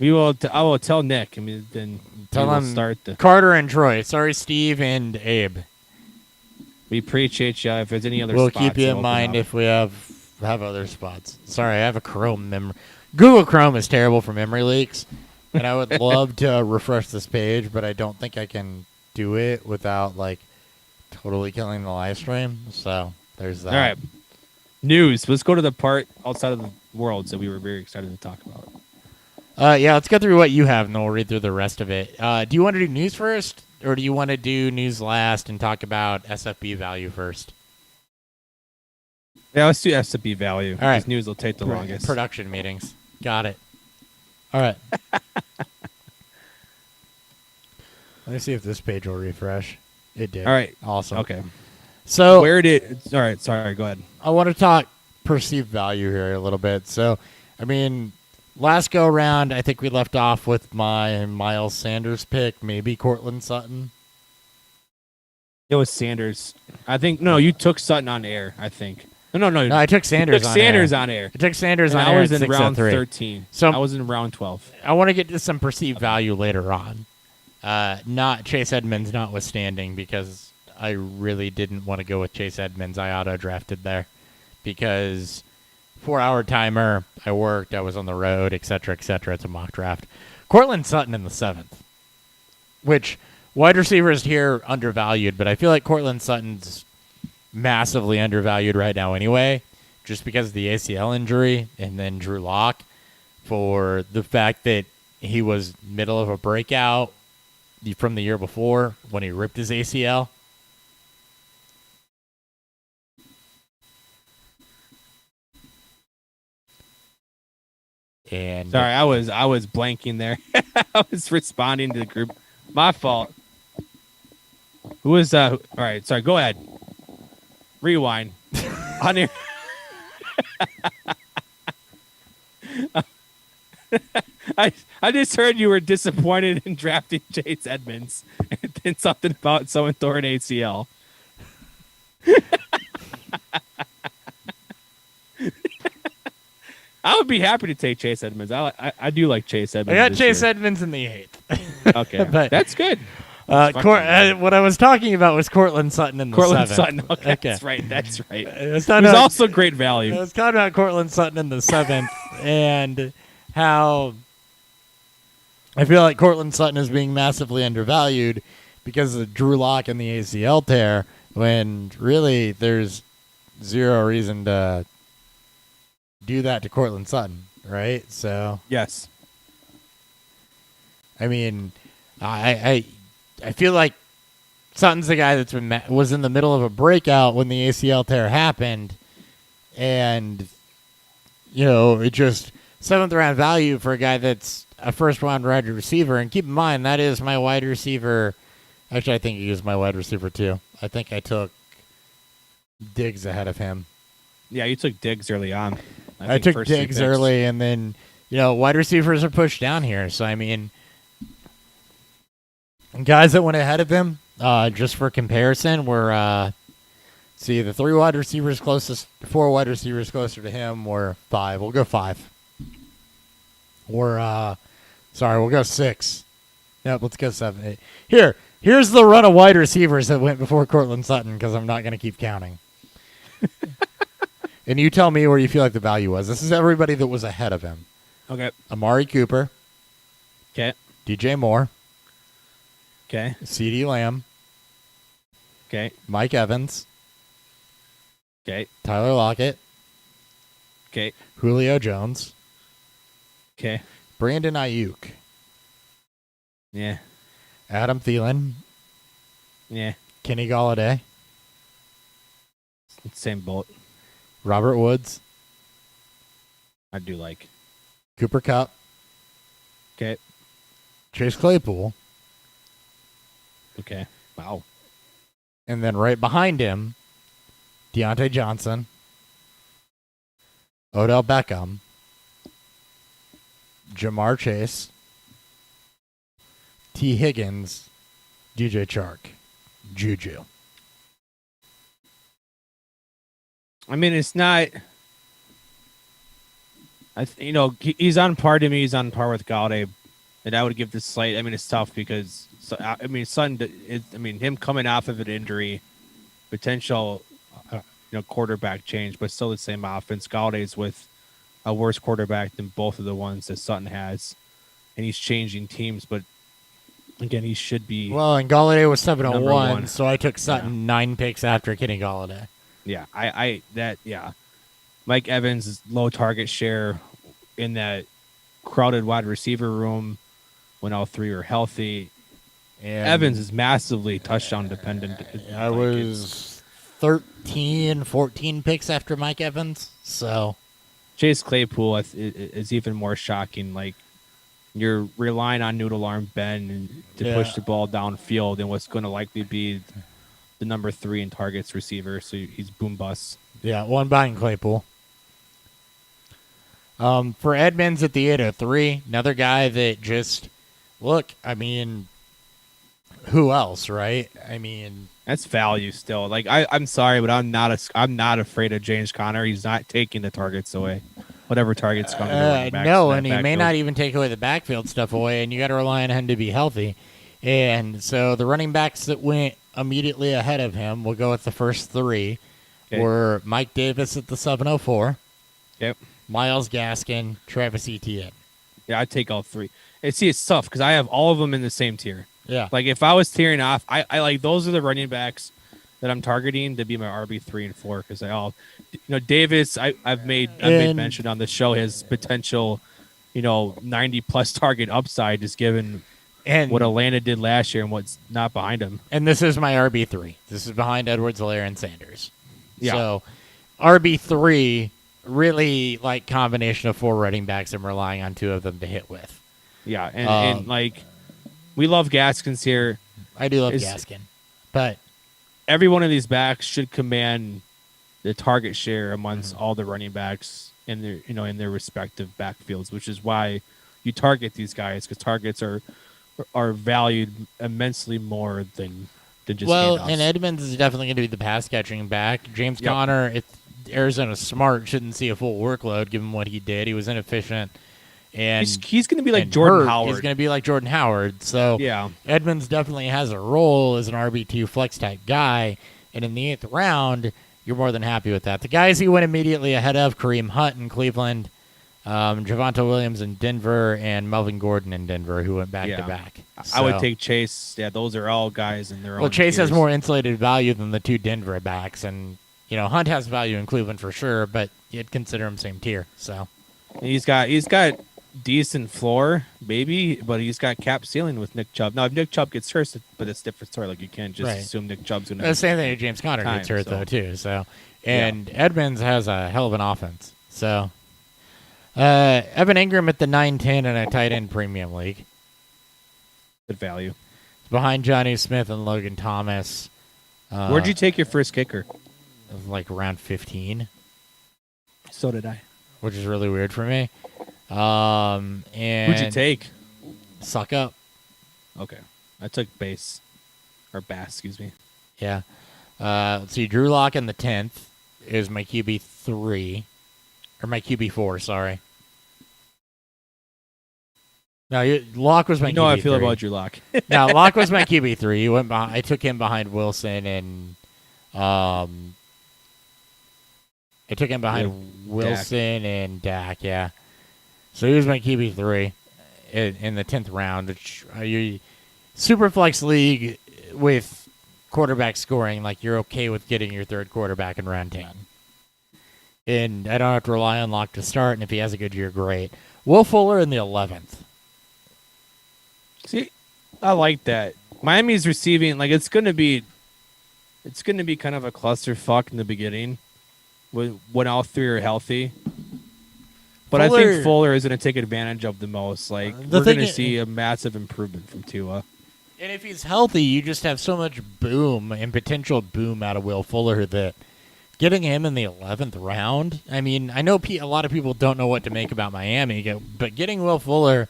I will tell Nick. Then tell him Carter and Troy. Sorry, Steve and Abe. We appreciate you. If there's any other we'll spots, keep you in mind if we have other spots. Sorry, I have a Chrome memory. Google Chrome is terrible for memory leaks. And I would love to refresh this page, but I don't think I can do it without totally killing the live stream. So there's that. All right. News. Let's go to the part outside of the world that we were very excited to talk about. Let's go through what you have, and then we'll read through the rest of it. Do you want to do news first, or do you want to do news last and talk about SFB value first? Yeah, let's do SFB value. All right. News will take the longest. Production meetings. Got it. All right. Let me see if this page will refresh. It did. All right. Awesome. Okay. So all right. Sorry. Go ahead. I want to talk perceived value here a little bit. So, I mean, last go around, I think we left off with my Miles Sanders pick, maybe Cortland Sutton. It was Sanders. I think no, you took Sutton on air. I think no. No, I took Sanders. You took on Sanders air. on air. I took Sanders And on I air. was at in round 603. 13. So I was in round 12. I want to get to some perceived value later on. Not Chase Edmonds notwithstanding, because I really didn't want to go with Chase Edmonds. I auto-drafted there because 4-hour timer, I worked, I was on the road, etc., etc. It's a mock draft. Cortland Sutton in the 7th, which wide receivers here undervalued, but I feel like Cortland Sutton's massively undervalued right now anyway, just because of the ACL injury and then Drew Lock, for the fact that he was middle of a breakout from the year before when he ripped his ACL. And Sorry, I was blanking there. I was responding to the group. My fault. Who was all right, sorry, go ahead. Rewind. On your I just heard you were disappointed in drafting Chase Edmonds and then something about someone tore an ACL. I would be happy to take Chase Edmonds. I do like Chase Edmonds. I got Chase Edmonds in the 8th. Okay, but that's good. what I was talking about was Cortland Sutton in the 7th. Sutton. Okay, Okay. that's right. That's right. I It was was also great value. I was talking about Cortland Sutton in the 7th and how I feel like Cortland Sutton is being massively undervalued because of Drew Lock and the ACL tear, when really there's zero reason to do that to Cortland Sutton, right? So, Yes. I mean, I feel like Sutton's the guy that's was in the middle of a breakout when the ACL tear happened, and it just 7th round value for a guy that's a first round wide receiver. And keep in mind, that is my wide receiver. Actually, I think he was my wide receiver too. I think I took Diggs ahead of him. Yeah, you took Diggs early on. I took Diggs early, and then wide receivers are pushed down here. So I mean, guys that went ahead of him, just for comparison, were the 4 wide receivers closer to him were 5. We'll go 5. Or we'll go 6. Yep, let's go 7, 8. Here's the run of wide receivers that went before Cortland Sutton, because I'm not going to keep counting. And you tell me where you feel like the value was. This is everybody that was ahead of him. Okay. Amari Cooper. Okay. DJ Moore. Okay. CeeDee Lamb. Okay. Mike Evans. Okay. Tyler Lockett. Okay. Julio Jones. Okay. Brandon Ayuk. Yeah. Adam Thielen. Yeah. Kenny Golladay. Same boat. Robert Woods. I do like. Cooper Kupp. Okay. Chase Claypool. Okay. Wow. And then right behind him, Deontay Johnson. Odell Beckham. Jamar Chase. T. Higgins. DJ Chark. Juju. I mean, it's not. He's on par to me. He's on par with Galladay, and I would give this slight. I mean, it's tough because Sutton. Him coming off of an injury, potential, quarterback change, but still the same offense. Galladay's with a worse quarterback than both of the ones that Sutton has, and he's changing teams. But again, he should be. Well, and Galladay was 701, 1. so I took Sutton 9 picks after Kenny Galladay. Yeah, Mike Evans' low target share in that crowded wide receiver room when all 3 are healthy. And Evans is massively touchdown dependent. I was 13, 14 picks after Mike Evans, so Chase Claypool is even more shocking. Like, you're relying on Noodle Arm Ben to push the ball downfield and what's going to likely be the number 3 in targets receiver, so he's boom bust. Yeah, one behind Claypool. For Edmonds at the 803, another guy that just look. I mean, who else, right? I mean, That's value still. Like I'm sorry, but I'm not afraid of James Conner. He's not taking the targets away. Whatever targets come to the running backs no, in and that he may backfield. not even take away the backfield stuff away, and you got to rely on him to be healthy. And so the running backs that went immediately ahead of him, we'll go with the first three, Okay. were Mike Davis at the 704, Yep. Miles Gaskin, Travis Etienne. Yeah, I'd take all three. And see, it's tough because I have all of them in the same tier. Yeah. Like if I was tearing off, I like those are the running backs that I'm targeting to be my RB 3 and 4 because Davis I've made mention on the show his potential 90 plus target upside just given And what Atlanta did last year and what's not behind him. And this is my RB3. This is behind Edwards, Helaire, and Sanders. Yeah. So RB3, really like combination of four running backs. I'm relying on two of them to hit with. Yeah, and like we love Gaskins here. I do love Gaskin, but Every one of these backs should command the target share amongst all the running backs in their in their respective backfields, which is why you target these guys because targets are valued immensely more than just handoffs. And Edmonds is definitely going to be the pass catching back. James Conner, if Arizona's smart, shouldn't see a full workload given what he did. He was inefficient. And he's going to be like Jordan Howard. He's going to be like Jordan Howard. So Yeah. Edmonds definitely has a role as an RB2 flex type guy. And in the 8th round, you're more than happy with that. The guys he went immediately ahead of, Kareem Hunt in Cleveland, Javonte Williams in Denver, and Melvin Gordon in Denver, who went back to back. I would take Chase. Yeah, those are all guys in their own. Well, Chase has tiers. more insulated value than the two Denver backs. And, Hunt has value in Cleveland for sure, but you'd consider him same tier. So And he's got decent floor, maybe, but he's got cap ceiling with Nick Chubb. Now, if Nick Chubb gets hurt, but it's a different story. Like you can't just assume Nick Chubb's going to. The same thing with James Conner gets hurt though too. So, and Edmonds has a hell of an offense. So, Evan Ingram at the 9-10 in a tight end premium league. Good value. Behind Johnny Smith and Logan Thomas. Where'd you take your first kicker? Like around 15. So did I. Which is really weird for me. And Who'd you take? Suck up. Okay, I took Bass or Bass, excuse me. Yeah. Let's see. Drew Lock in the 10th is my QB 3, or my QB 4. Sorry. No, Lock was my. You know QB how I feel 3. about Drew Lock. No, Lock was my QB 3. He went behind, I took him behind Wilson and I took him behind Wilson and Dak. Yeah. So he was my QB 3 in the 10th round. Which super flex league with quarterback scoring, like you're okay with getting your third quarterback in round 10. And I don't have to rely on Lock to start, and if he has a good year, great. Will Fuller in the 11th. See, I like that. Miami's receiving it's going to be kind of a clusterfuck in the beginning when all three are healthy. But I think Fuller is going to take advantage of the most. We're going to see a massive improvement from Tua. And if he's healthy, you just have so much boom and potential boom out of Will Fuller that getting him in the 11th round, I mean, I know a lot of people don't know what to make about Miami, but getting Will Fuller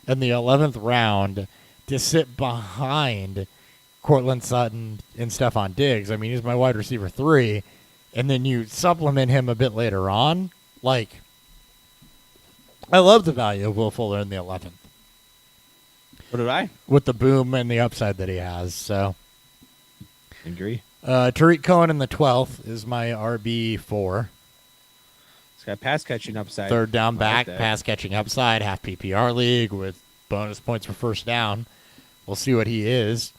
in the 11th round to sit behind Cortland Sutton and Stephon Diggs, I mean, he's my wide receiver 3, and then you supplement him a bit later on, I love the value of Will Fuller in the 11th. What did I? With the boom and the upside that he has, so. Agree. Tariq Cohen in the 12th is my RB4. It's got pass catching upside. Third down back, that. pass catching upside, half PPR league with bonus points for first down. We'll see what he is.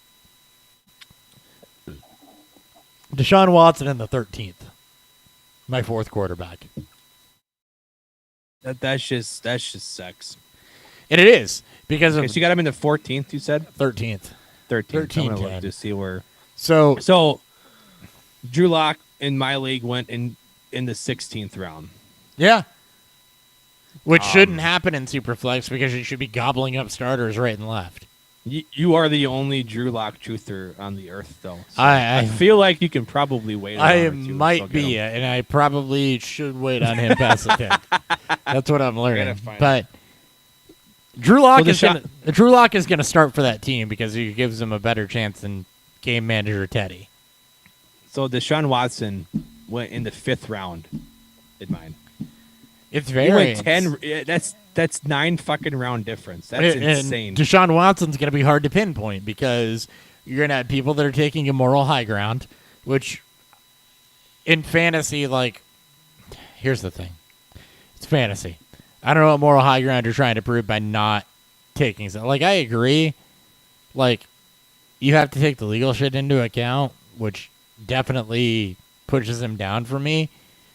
Deshaun Watson in the 13th. My 4th quarterback. That's just sex. And it is because Okay, of so you got him in the 14th, you said? 13th. 13th. I'm gonna 10. look to see where. So Drew Lock in my league went in the 16th round. yeah. Which shouldn't happen in Superflex because you should be gobbling up starters right and left. You are the only Drew Lock truther on the earth, though. So I feel like you can probably wait. I might be, and I probably should wait on him past the 10th. That's what I'm learning. Gotta find But Drew Lock Well, Drew Lock is gonna start for that team because he gives him a better chance than game manager Teddy. So Deshaun Watson went in the 5th round in mine. It's He very went 10. That's 9 fucking round difference. That's insane. And Deshaun Watson's gonna be hard to pinpoint because you're gonna have people that are taking a moral high ground, which in fantasy, like, here's the thing. It's fantasy. I don't know what moral high ground you're trying to prove by not taking something. Like, I agree. Like, you have to take the legal shit into account, which definitely pushes him down for me.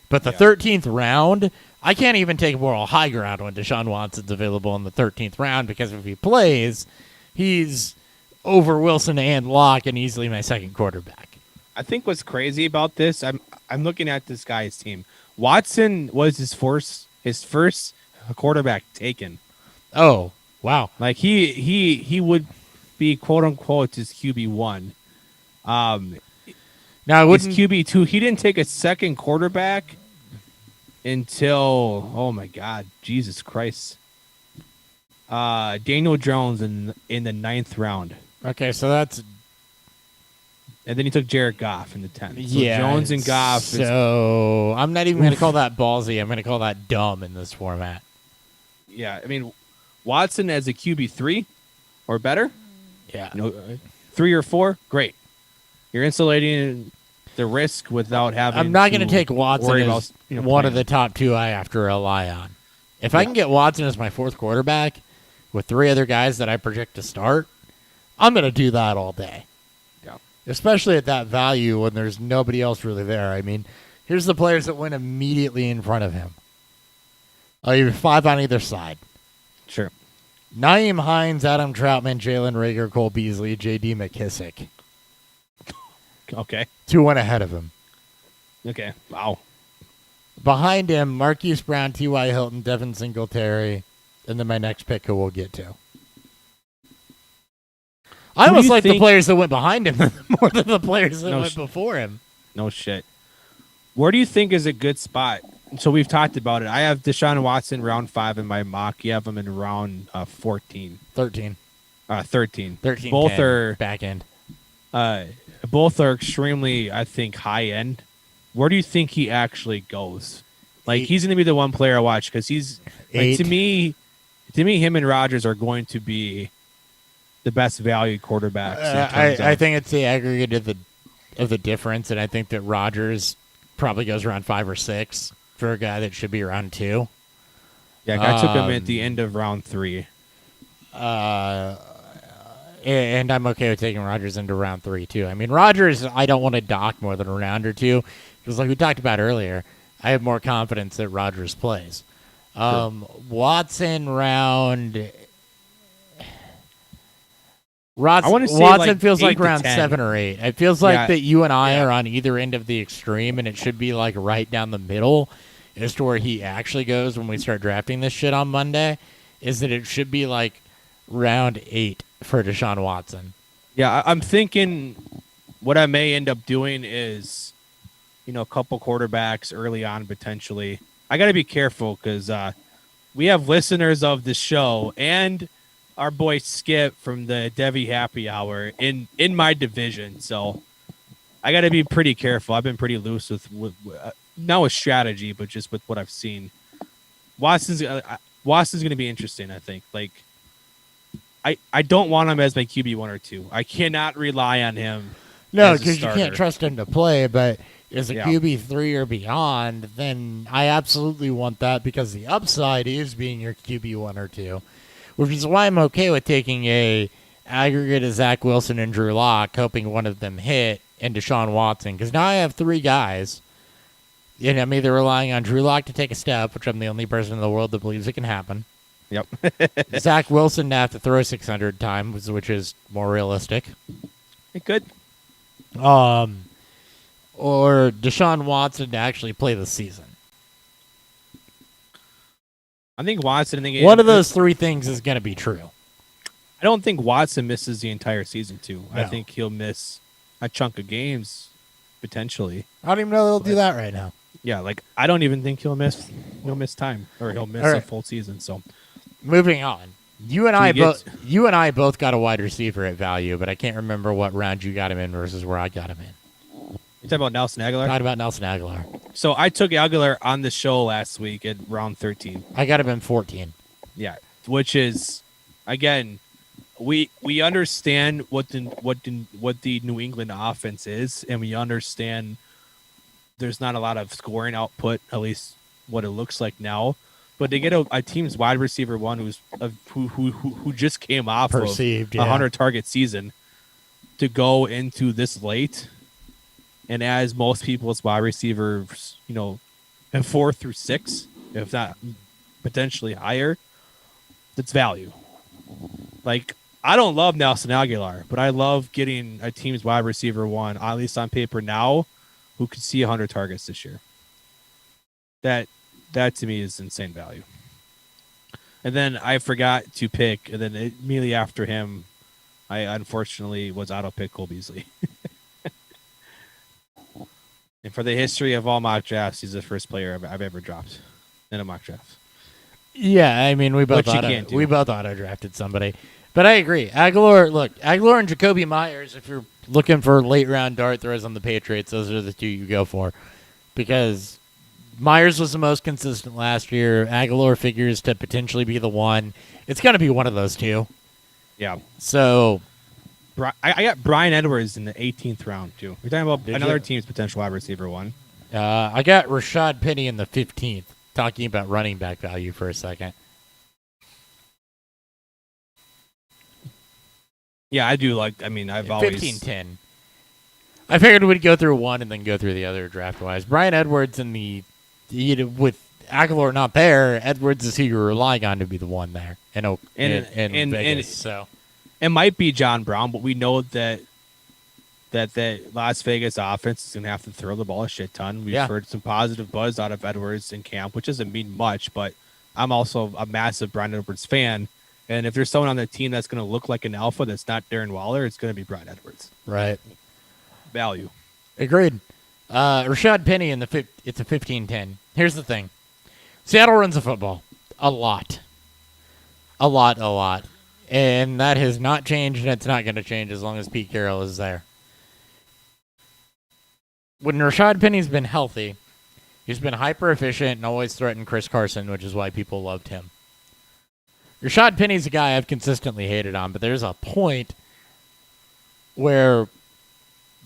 But the 13th round, I can't even take moral high ground when Deshaun Watson's available in the 13th round because if he plays, he's over Wilson and Locke and easily my second quarterback. I think what's crazy about this, I'm looking at this guy's team. Watson was his first quarterback taken. Oh, wow. Like he would be quote unquote his QB1. Now, his QB2, he didn't take a second quarterback until, oh my God, Jesus Christ. Daniel Jones in the 9th round. Okay, so that's... And then he took Jared Goff in the 10th. So yeah. Jones and Goff. So I'm not even going to call that ballsy. I'm going to call that dumb in this format. Yeah, I mean, Watson as a QB3 or better? Yeah. 3 or 4? Great. You're insulating the risk without having I'm not going to take Watson as one of playing. the top 2 I have to rely on. If I can get Watson as my 4th quarterback with 3 other guys that I project to start, I'm going to do that all day. Yeah. Especially at that value when there's nobody else really there. I mean, here's the players that went immediately in front of him. You have 5 on either side. Sure. Nyheim Hines, Adam Troutman, Jalen Reagor, Cole Beasley, J.D. McKissick. Okay. 2 went ahead of him. Okay. Wow. Behind him, Marquise Brown, T.Y. Hilton, Devin Singletary, and then my next pick who we'll get to. I almost like the players that went behind him more than the players that went before him. No shit. Where do you think is a good spot? So we've talked about it. I have Deshaun Watson round 5 in my mock. You have him in round 14. 13. 13. 13. Both 10, are back end. Both are extremely, I think, high end. Where do you think he actually goes? Like, he's going to be the one player I watch because he's like, to me, him and Rodgers are going to be the best value quarterbacks. I think it's the aggregate of the difference, and I think that Rodgers probably goes around 5 or 6 for a guy that should be around 2. Yeah, I took him at the end of round 3. And I'm okay with taking Rodgers into round 3 too. I mean, Rodgers, I don't want to dock more than a round or 2 because, like we talked about earlier, I have more confidence that Rodgers plays. Sure. Watson round. Watson Watson feels like 8 to round 10. 7 or 8. It feels like that you and I Yeah. are on either end of the extreme, and it should be like right down the middle as to where he actually goes when we start drafting this shit on Monday. Is that it should be like round 8 for Deshaun Watson. Yeah, I'm thinking what I may end up doing is, a couple quarterbacks early on potentially. I got to be careful because we have listeners of the show and our boy Skip from the Devi Happy Hour in my division. So I got to be pretty careful. I've been pretty loose with not with strategy, but just with what I've seen. Watson's going to be interesting, I think. Like, I don't want him as my QB1 or 2. I cannot rely on him. No, because you can't trust him to play, but as a Yeah. QB3 or beyond, then I absolutely want that because the upside is being your QB1 or 2, which is why I'm okay with taking a aggregate of Zach Wilson and Drew Lock, hoping one of them hit, and Deshaun Watson, because now I have 3 guys, and I'm either relying on Drew Lock to take a step, which I'm the only person in the world that believes it can happen. Yep. Zach Wilson to have to throw 600 times, which is more realistic. It could. Or Deshaun Watson to actually play the season. I think Watson. One of those 3 things is going to be true. I don't think Watson misses the entire season, too. No. I think he'll miss a chunk of games, potentially. I don't even know they'll do that right now. Yeah, like I don't even think he'll miss time or he'll miss a full season. So moving on. You and I get- both got a wide receiver at value, but I can't remember what round you got him in versus where I got him in. You talking about Nelson Aguilar? Talking about Nelson Aguilar. So I took Aguilar on the show last week at round 13. I got him in 14. Yeah, which is again, we understand what the New England offense is, and we understand there's not a lot of scoring output, at least what it looks like now. But to get a team's wide receiver one who just came off Perceived, of a 100 target season to go into this late, and as most people's wide receivers, in 4 through 6, if not potentially higher, that's value. Like, I don't love Nelson Aguilar, but I love getting a team's wide receiver one, at least on paper now, who could see 100 targets this year. That to me is insane value. And then I forgot to pick, and then immediately after him, I unfortunately was auto-pick Cole Beasley. And for the history of all mock drafts, he's the first player I've ever dropped in a mock draft. Yeah, I mean, we both auto-drafted somebody. But I agree. Aguilar and Jacoby Myers, if you're looking for late-round dart throws on the Patriots, those are the two you go for. Because Myers was the most consistent last year. Aguilar figures to potentially be the one. It's going to be one of those two. Yeah. So I got Brian Edwards in the 18th round, too. We're talking about another team's potential wide receiver one. I got Rashad Penny in the 15th, talking about running back value for a second. Yeah, I do like. I mean, I've always 15-10. I figured we'd go through one and then go through the other draft wise. Brian Edwards with Aguilar not there, Edwards is who you're relying on to be the one there in Vegas. So it might be John Brown, but we know that Las Vegas offense is going to have to throw the ball a shit ton. We've heard some positive buzz out of Edwards in camp, which doesn't mean much, but I'm also a massive Brian Edwards fan. And if there's someone on the team that's going to look like an alpha that's not Darren Waller, it's going to be Brian Edwards. Right. Value. Agreed. Rashad Penny it's a 15-10. Here's the thing. Seattle runs the football a lot. A lot. And that has not changed, and it's not going to change as long as Pete Carroll is there. When Rashad Penny's been healthy, he's been hyper efficient and always threatened Chris Carson, which is why people loved him. Rashad Penny's a guy I've consistently hated on, but there's a point where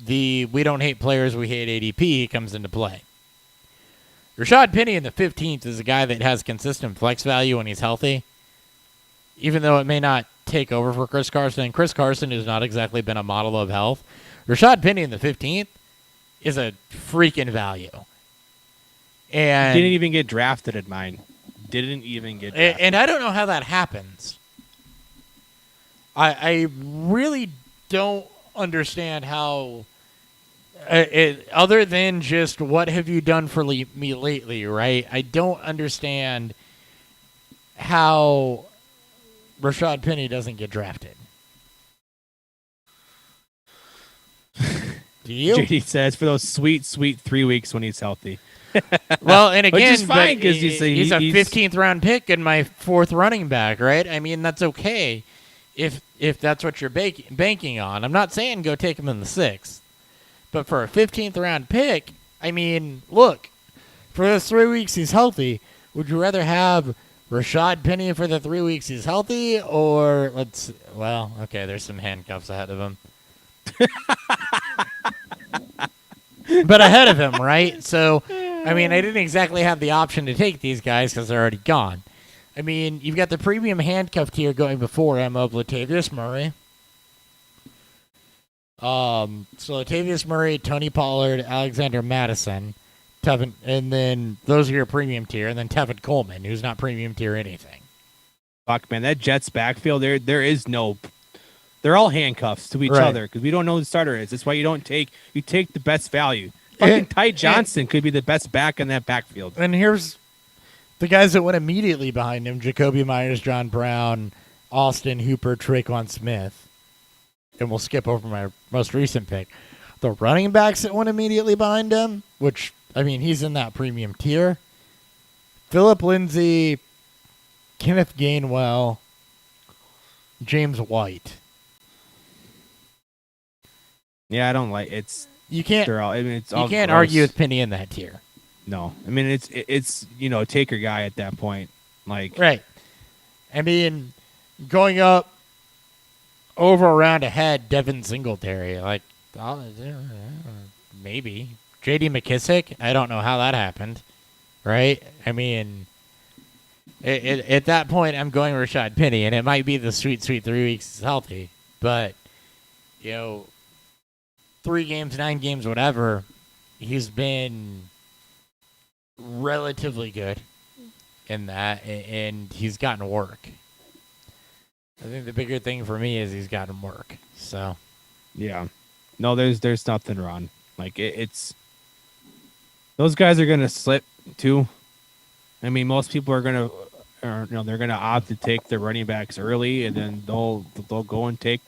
we don't hate players, we hate ADP comes into play. Rashad Penny in the 15th is a guy that has consistent flex value when he's healthy, even though it may not take over for Chris Carson. And Chris Carson has not exactly been a model of health. Rashad Penny in the 15th is a freaking value. And didn't even get drafted in mine. Didn't even get drafted. And I don't know how that happens. I really don't understand how, other than just what have you done for me lately, right? I don't understand how Rashad Penny doesn't get drafted. Do you? JD says for those sweet 3 weeks when he's healthy. Well, and again, which is fine because he's a 15th round pick and my 4th running back, right? I mean, that's okay if that's what you're banking on. I'm not saying go take him in the 6th, but for a 15th round pick, I mean, look, for those 3 weeks he's healthy, would you rather have Rashad Penny for the 3 weeks he's healthy, or there's some handcuffs ahead of him. But ahead of him, right? So, I mean, I didn't exactly have the option to take these guys because they're already gone. I mean, you've got the premium handcuff tier going before him of Latavius Murray. So Latavius Murray, Tony Pollard, Alexander Madison, Tevin, and then those are your premium tier, and then Tevin Coleman, who's not premium tier anything. Fuck, man, that Jets backfield, there is no... They're all handcuffs to each other because we don't know who the starter is. That's why you take the best value. Fucking Ty Johnson could be the best back in that backfield. And here's the guys that went immediately behind him: Jacoby Myers, John Brown, Austin Hooper, Traquan Smith. And we'll skip over my most recent pick. The running backs that went immediately behind him, which I mean, he's in that premium tier. Phillip Lindsay, Kenneth Gainwell, James White. Yeah, I don't like it's. You can't. They're all. I mean, it's all. You can't gross. argue with Penny in that tier. No, I mean it's take your guy at that point. Like Right. I mean, going up over a round ahead, Devin Singletary. Like, maybe. J.D. McKissick. I don't know how that happened. Right? I mean, at that point, I'm going Rashad Penny, and it might be the sweet 3 weeks is healthy. But, 3 games, 9 games, whatever, he's been relatively good in that, and he's gotten work. I think the bigger thing for me is he's gotten work. So, yeah, no, there's nothing wrong. Like it's those guys are gonna slip too. I mean, most people are gonna, they're gonna opt to take their running backs early, and then they'll go and take,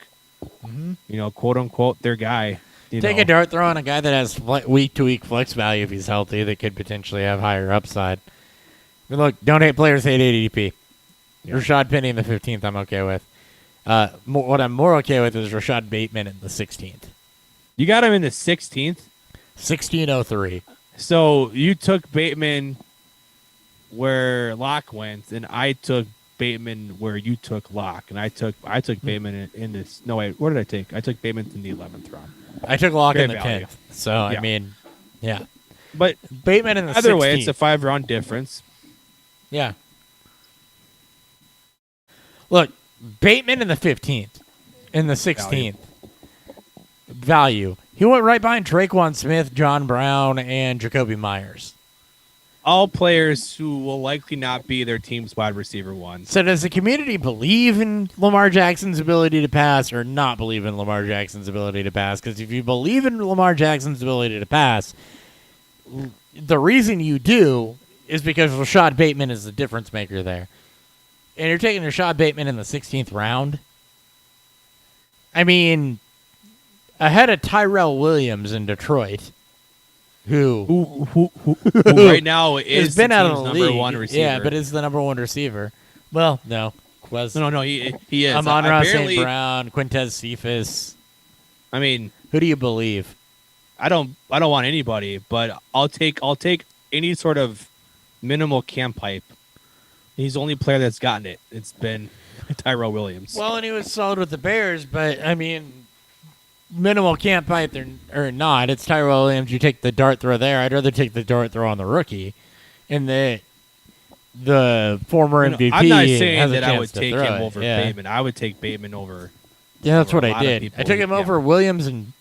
quote unquote, their guy. Take a dart throw on a guy that has week to week flex value if he's healthy that could potentially have higher upside. I mean, look, don't hate players, hate ADP. Yeah. Rashad Penny in the 15th, I'm okay with. What I'm more okay with is Rashad Bateman in the 16th. You got him in the 16th? 1603. So you took Bateman where Locke went, and I took Bateman where you took Locke, and I took Bateman in this. No, wait, what did I take? I took Bateman in the 11th round. I took Locke in the value. 10th. So, yeah. I mean, yeah. But Bateman in the 16th. Either way, it's a 5-round difference. Yeah. Look, Bateman in the 15th, in the 16th. Value. He went right behind Traquan Smith, John Brown, and Jacoby Myers. All players who will likely not be their team's wide receiver one. So does the community believe in Lamar Jackson's ability to pass or not believe in Lamar Jackson's ability to pass? Because if you believe in Lamar Jackson's ability to pass, the reason you do is because Rashad Bateman is the difference maker there. And you're taking Rashad Bateman in the 16th round. I mean, ahead of Tyrell Williams in Detroit, who right now is been out of the number league. one receiver. Yeah, but is the number one receiver. Well, no. No, he is. Amon-Ra St. Brown, Quintez Cephas. I mean, who do you believe? I don't want anybody, but I'll take any sort of minimal camp hype. He's the only player that's gotten it. It's been Tyrell Williams. Well, and he was solid with the Bears, but I mean, minimal camp hype or not, it's Tyrell Williams. You take the dart throw there. I'd rather take the dart throw on the rookie, and the former MVP. I'm not saying has a that I would chance to take throw him it. over Yeah. Bateman. I would take Bateman over. Yeah, that's over what a I lot of did. people. I took him over Williams and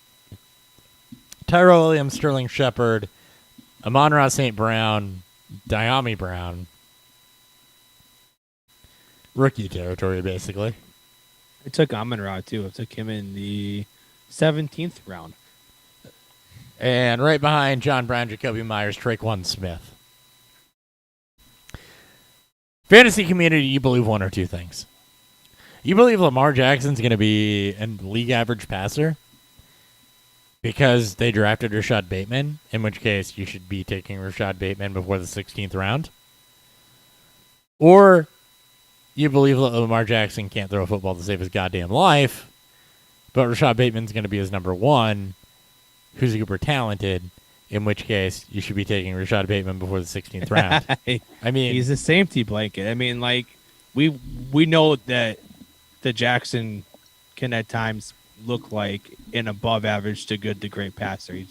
Tyrell Williams, Sterling Shepard, Amon-Ra St. Brown, Diami Brown. Rookie territory, basically. I took Amon-Ra, too. I took him in the 17th round. And right behind John Brown, Jacoby Myers, Traquan Smith. Fantasy community, you believe one or two things. You believe Lamar Jackson's going to be a league average passer because they drafted Rashad Bateman, in which case you should be taking Rashad Bateman before the 16th round. Or you believe that Lamar Jackson can't throw a football to save his goddamn life, but Rashad Bateman's going to be his number one, who's super talented, in which case you should be taking Rashad Bateman before the 16th round. I mean, he's a safety blanket. I mean, like, we know that the Jackson can at times look like an above average to good to great passer.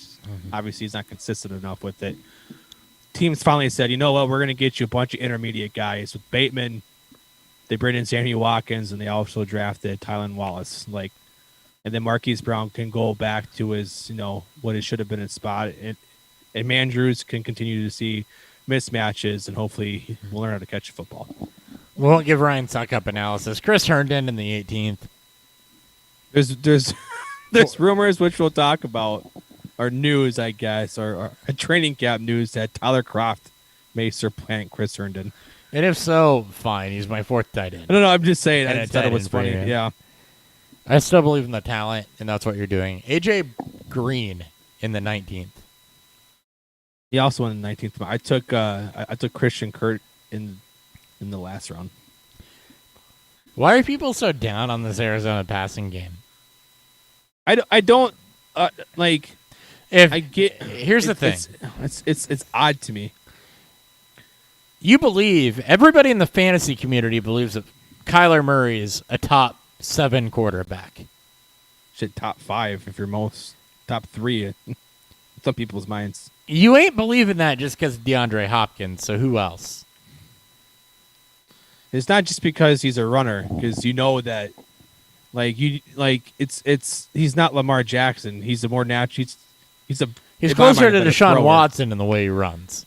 Obviously, he's not consistent enough with it. Teams finally said, you know what, we're going to get you a bunch of intermediate guys. With Bateman, they bring in Sammy Watkins, and they also drafted Tylan Wallace. And then Marquise Brown can go back to his, what it should have been his spot. And Mandrews can continue to see mismatches, and hopefully we'll learn how to catch a football. We won't give Ryan Suckup analysis. Chris Herndon in the 18th. There's rumors, which we'll talk about, or news, I guess, or a training camp news that Tyler Kroft may supplant Chris Herndon. And if so, fine. He's my fourth tight end. No, I'm just saying. And I thought it was funny. you. Yeah. I still believe in the talent, and that's what you're doing. AJ Green in the 19th. He also won the 19th. I took I took Christian Kurt in the last round. Why are people so down on this Arizona passing game? I don't like. If I get. Here's the thing. It's odd to me. You believe, everybody in the fantasy community believes that Kyler Murray is a top 7 quarterback. Shit, top 5 if you're most top 3. Some people's minds. You ain't believing that just because DeAndre Hopkins. So who else? It's not just because he's a runner, because you know that, he's not Lamar Jackson. He's a more natural. He's closer to Deshaun Watson in the way he runs.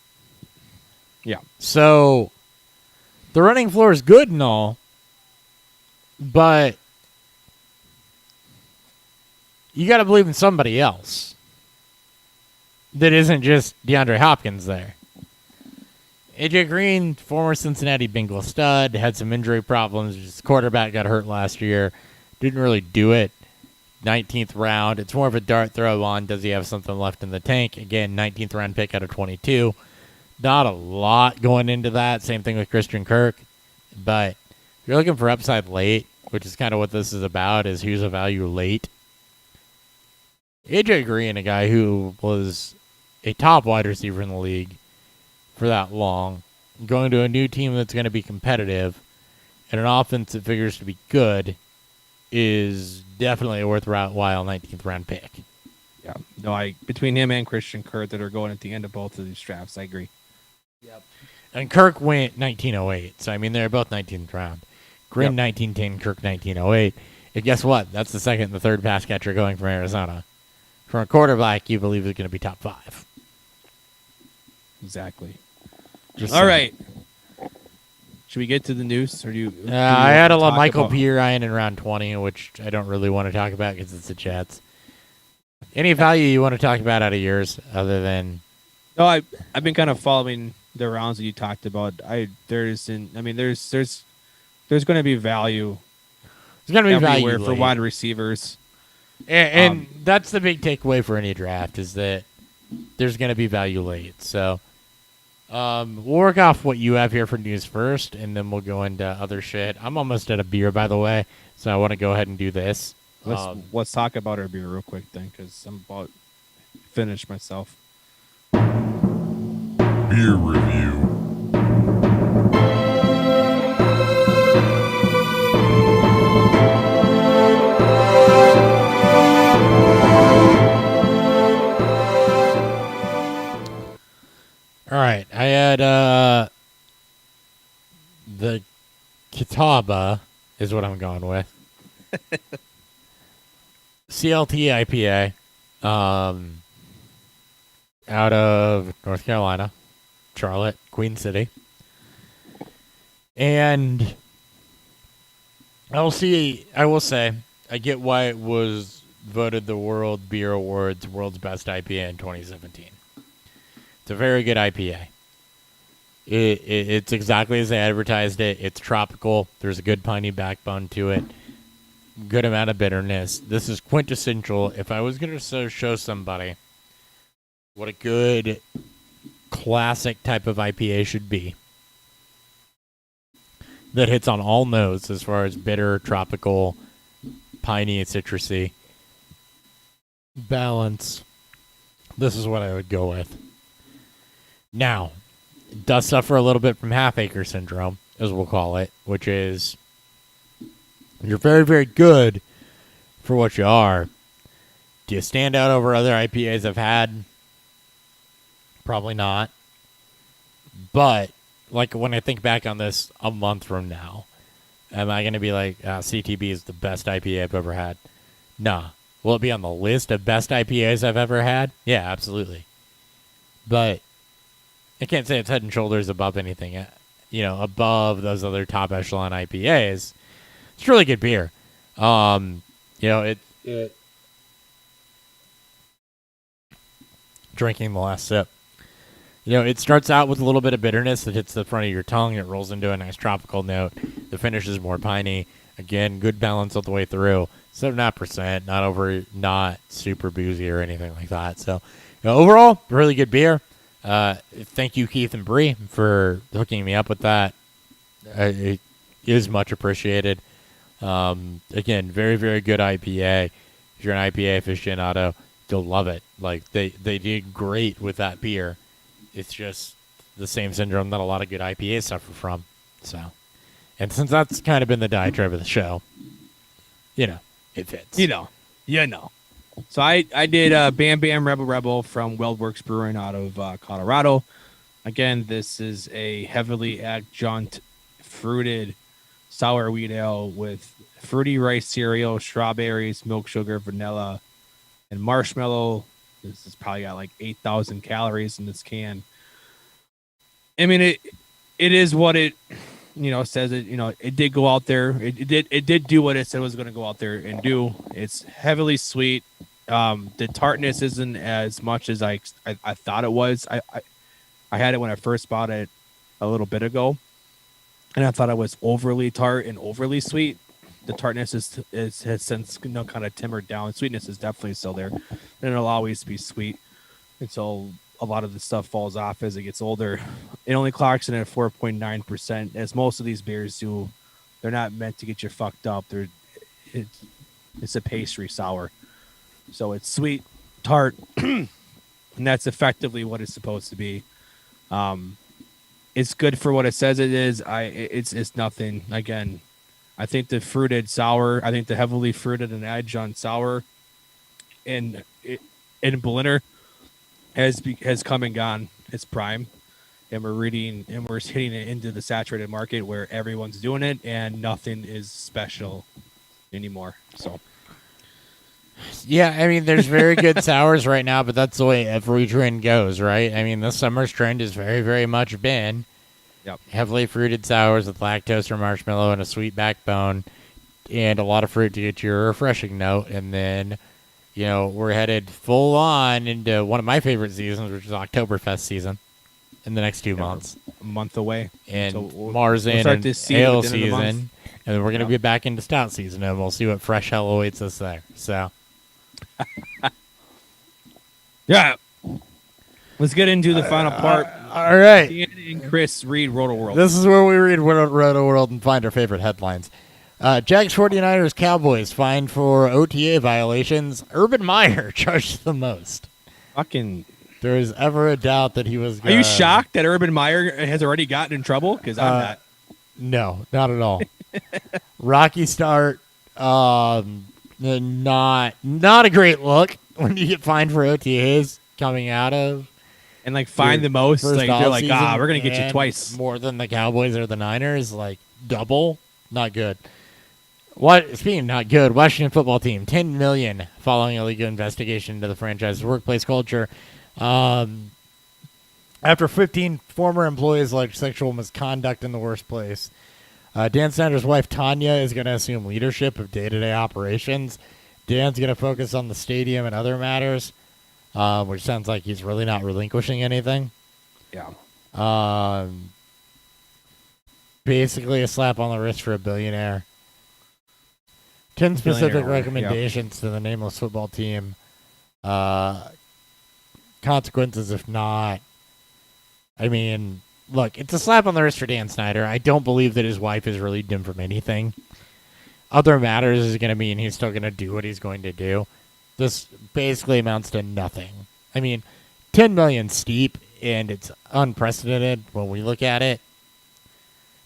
Yeah. So the running floor is good and all, but you got to believe in somebody else that isn't just DeAndre Hopkins there. AJ Green, former Cincinnati Bengal stud, had some injury problems. His quarterback got hurt last year. Didn't really do it. 19th round. It's more of a dart throw on, does he have something left in the tank? Again, 19th round pick out of 22. Not a lot going into that. Same thing with Christian Kirk. But if you're looking for upside late, which is kind of what this is about, is who's a value late. AJ Green, a guy who was a top wide receiver in the league for that long, going to a new team that's going to be competitive and an offense that figures to be good, is definitely a worthwhile 19th round pick. Yeah. No, between him and Christian Kirk that are going at the end of both of these drafts, I agree. Yep. And Kirk went 1908, so I mean they're both 19th round. Green 1910, Kirk 1908. And guess what? That's the second and the third pass catcher going from Arizona. From a quarterback, you believe is going to be top 5. Exactly. Just all saying. right. Should we get to the news, or do you? I had a lot Michael P. Ryan in round 20, which I don't really want to talk about because it's the Jets. Any value you want to talk about out of yours, other than? No, I've been kind of following the rounds that you talked about. There's going to be value. There's going to be everywhere value for wide receivers, and that's the big takeaway for any draft, is that there's going to be value late. So. We'll work off what you have here for news first, and then we'll go into other shit. I'm almost out of beer, by the way, so I want to go ahead and do this. Let's talk about our beer real quick then, because I'm about finished myself. Beer review. All right, I had the Clt Ipa is what I'm going with. Clt Ipa, out of North Carolina, Charlotte, Queen City, and I will say, I get why it was voted the World Beer Awards World's Best IPA in 2017. It's a very good IPA. It's exactly as they advertised it. It's tropical. There's a good piney backbone to it. Good amount of bitterness. This is quintessential. If I was going to show somebody what a good classic type of IPA should be, that hits on all notes as far as bitter, tropical, piney, and citrusy balance, this is what I would go with. Now, it does suffer a little bit from half-acre syndrome, as we'll call it, which is you're very, very good for what you are. Do you stand out over other IPAs I've had? Probably not. But, like, when I think back on this a month from now, am I going to be like, CTB is the best IPA I've ever had? Nah. Will it be on the list of best IPAs I've ever had? Yeah, absolutely. But I can't say it's head and shoulders above anything, above those other top echelon IPAs. It's really good beer. Drinking the last sip. It starts out with a little bit of bitterness that hits the front of your tongue. It rolls into a nice tropical note. The finish is more piney. Again, good balance all the way through. 7.5%, not super boozy or anything like that. So, overall, really good beer. Thank you, Keith and Bree, for hooking me up with that. It is much appreciated. Again, very, very good IPA. If you're an IPA aficionado, you'll love it. Like they did great with that beer. It's just the same syndrome that a lot of good IPAs suffer from. So, and since that's kind of been the diatribe of the show, it fits. You know. So I did Bam Bam Rebel Rebel from Weldworks Brewing out of Colorado. Again, this is a heavily adjunct fruited sour wheat ale with fruity rice cereal, strawberries, milk sugar, vanilla, and marshmallow. This has probably got like 8,000 calories in this can. I mean, it is what it says. It did go out there. It did do what it said it was going to go out there and do. It's heavily sweet. The tartness isn't as much as I thought it was. I had it when I first bought it a little bit ago, and I thought it was overly tart and overly sweet. The tartness has since kind of timbered down. Sweetness is definitely still there, and it'll always be sweet until a lot of the stuff falls off as it gets older. It only clocks in at 4.9%, as most of these beers do. They're not meant to get you fucked up. It's a pastry sour, so it's sweet, tart, and that's effectively what it's supposed to be. It's good for what it says it is. It's nothing. Again, I think the fruited sour, I think the heavily fruited and adjunct sour in Berliner has come and gone its prime, and we're hitting it into the saturated market where everyone's doing it and nothing is special anymore. So yeah, I mean, there's very good sours right now, but that's the way every trend goes, right? I mean, this summer's trend has very, very much been heavily fruited sours with lactose or marshmallow and a sweet backbone and a lot of fruit to get your refreshing note. And then, we're headed full on into one of my favorite seasons, which is Oktoberfest season in the next 2 months. A month away. And so Marzen start and to see ale it at the end of the month. season. And then we're going to get back into stout season, and we'll see what fresh hell awaits us there. So, yeah. Let's get into the final part. All right. Dan and Chris read rotoworld. This is where we read rotoworld and find our favorite headlines. Jags 49ers Cowboys fined for OTA violations. Urban Meyer charged the most. Fucking. There is ever a doubt that he was. Are you shocked that Urban Meyer has already gotten in trouble? Because I'm not. No, not at all. Rocky start. Not a great look when you get fined for OTAs coming out of. And find the most. They're like, we're going to get you twice. More than the Cowboys or the Niners. Double. Not good. Speaking of not good, Washington football team, $10 million following a legal investigation into the franchise's workplace culture. After 15 former employees alleged sexual misconduct in the workplace, Dan Snyder's wife, Tanya, is going to assume leadership of day-to-day operations. Dan's going to focus on the stadium and other matters, which sounds like he's really not relinquishing anything. Yeah. Basically a slap on the wrist for a billionaire. 10 specific recommendations to the nameless football team. Consequences if not. I mean, look, it's a slap on the wrist for Dan Snyder. I don't believe that his wife has relieved him from anything. Other matters is going to mean he's still going to do what he's going to do. This basically amounts to nothing. I mean, $10 million steep, and it's unprecedented when we look at it.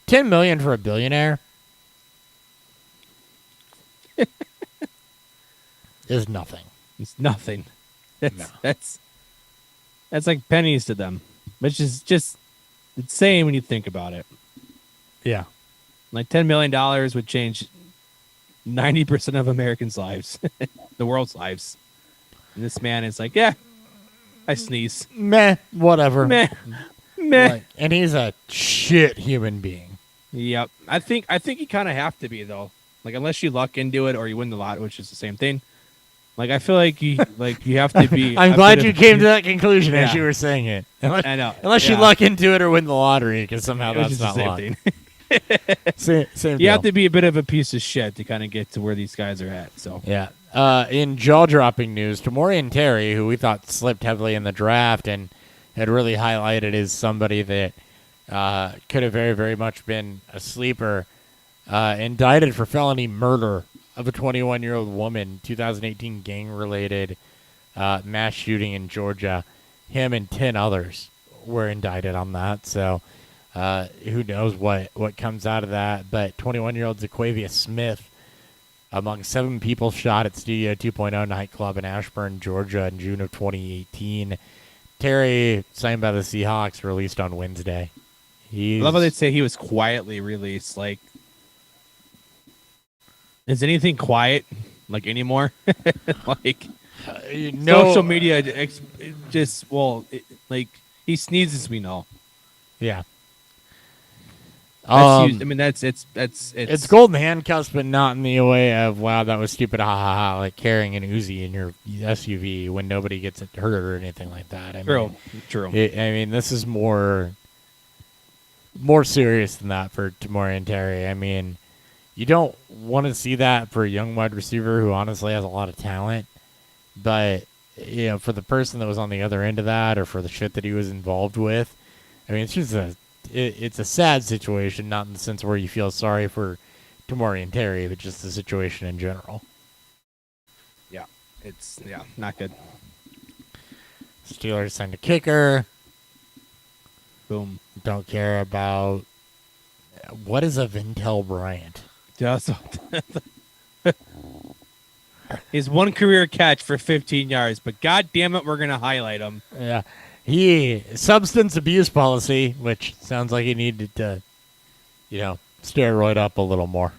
$10 million for a billionaire is nothing. It's nothing. That's like pennies to them, which is just insane when you think about it. Yeah. $10 million would change 90% of Americans' lives, the world's lives. And this man is like, yeah, I sneeze. Meh, whatever. Meh. And he's a shit human being. Yep. I think you kind of have to be, though. Unless you luck into it or you win the lot, which is the same thing. I feel like you have to be. I'm glad you came to that conclusion as you were saying it. I know. Unless you luck into it or win the lottery, because somehow that's not the luck. same Same you deal. have to be a bit of a piece of shit to kind of get to where these guys are at. So yeah. In jaw-dropping news, Tamori and Terry, who we thought slipped heavily in the draft and had really highlighted as somebody that could have very, very much been a sleeper. Indicted for felony murder of a 21-year-old woman, 2018 gang-related mass shooting in Georgia. Him and 10 others were indicted on that. So who knows what comes out of that. But 21-year-old Zaquavia Smith, among 7 people shot at Studio 2.0 nightclub in Ashburn, Georgia in June of 2018. Terry, signed by the Seahawks, released on Wednesday. I love how they say he was quietly released. Like, is anything quiet like anymore? Like, social media just like he sneezes, we know. Yeah. It's golden handcuffs, but not in the way of wow, that was stupid, ha ha ha, like carrying an Uzi in your SUV when nobody gets hurt or anything like that. True. This is more serious than that for Tamori and Terry. I mean, you don't want to see that for a young wide receiver who honestly has a lot of talent, but for the person that was on the other end of that, or for the shit that he was involved with, I mean, it's just it's a sad situation, not in the sense where you feel sorry for Tamori and Terry, but just the situation in general. Yeah, it's not good. Steelers signed a kicker. Boom. Don't care about what is a Vintel Bryant. His one career catch for 15 yards, but god damn it, we're gonna highlight him. Yeah. Substance abuse policy, which sounds like he needed to, steroid up a little more.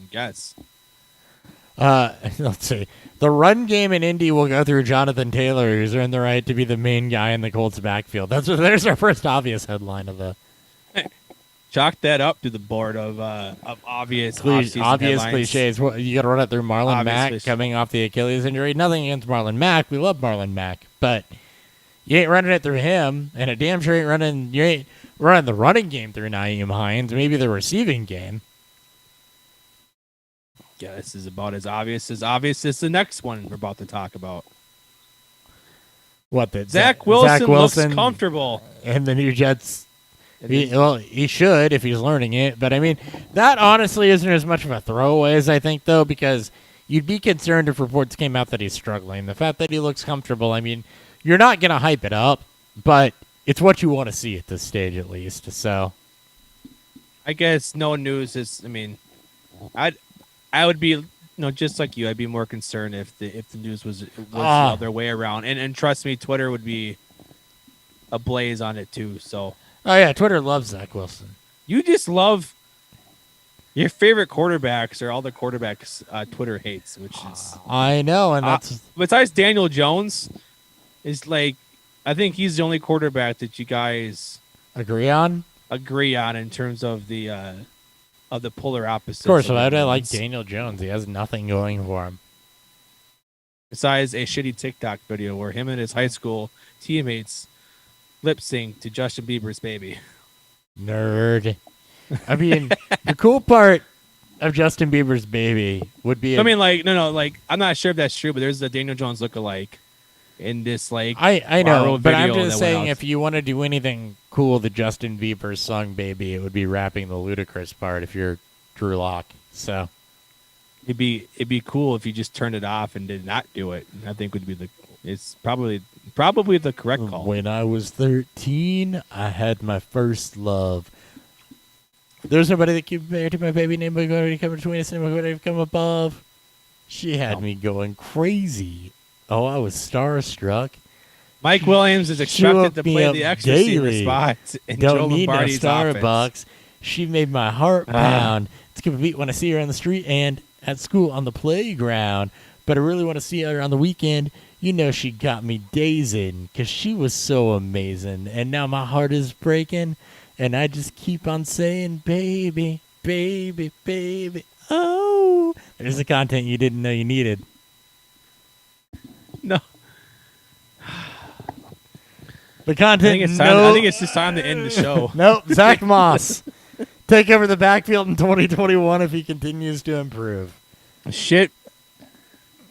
I guess. Let's see. The run game in Indy will go through Jonathan Taylor, who's earned the right to be the main guy in the Colts backfield. There's our first obvious headline of the. Chalk that up to the board of obvious obvious headlines. cliches. You got to run it through Marlon Mack coming off the Achilles injury. Nothing against Marlon Mack. We love Marlon Mack, but you ain't running it through him, and a damn sure you ain't running the running game through Nyheim Hines. Maybe the receiving game. Yeah, this is about as obvious as the next one we're about to talk about. What, Zach Wilson looks comfortable in the new Jets. He should if he's learning it. But, I mean, that honestly isn't as much of a throwaway as I think, though, because you'd be concerned if reports came out that he's struggling. The fact that he looks comfortable, I mean, you're not going to hype it up, but it's what you want to see at this stage at least. So, I guess no news is, I would be, just like you, I'd be more concerned if the news was the other way around. And trust me, Twitter would be ablaze on it too. So. Oh yeah, Twitter loves Zach Wilson. You just love your favorite quarterbacks or all the quarterbacks Twitter hates, which is. I know, and that's besides Daniel Jones, is like I think he's the only quarterback that you guys agree on in terms of the polar opposite. Of course, I like Daniel Jones. He has nothing going for him. Besides a shitty TikTok video where him and his high school teammates lip sync to Justin Bieber's Baby. Nerd. I mean, the cool part of Justin Bieber's Baby would be... I'm not sure if that's true, but there's a Daniel Jones lookalike in this, I know, but I'm just saying if you want to do anything cool to Justin Bieber's song Baby, it would be rapping the ludicrous part if you're Drew Lock. So... It'd be cool if you just turned it off and did not do it. I think it's probably the correct call. When I was 13, I had my first love. There's nobody that can compare to my baby name, but going to come between us and going to come above. She had me going crazy. Oh, I was starstruck. Mike Williams is expected to play the extra receiver spot in Joe Lombardi's Starbucks. Offense. She made my heart pound. It's gonna beat when I see her on the street and at school on the playground. But I really want to see her on the weekend. She got me dazing because she was so amazing. And now my heart is breaking. And I just keep on saying, baby, baby, baby. Oh, there's the content you didn't know you needed. No. The content. I think it's just time to end the show. Nope. Zach Moss. Take over the backfield in 2021 if he continues to improve. Shit.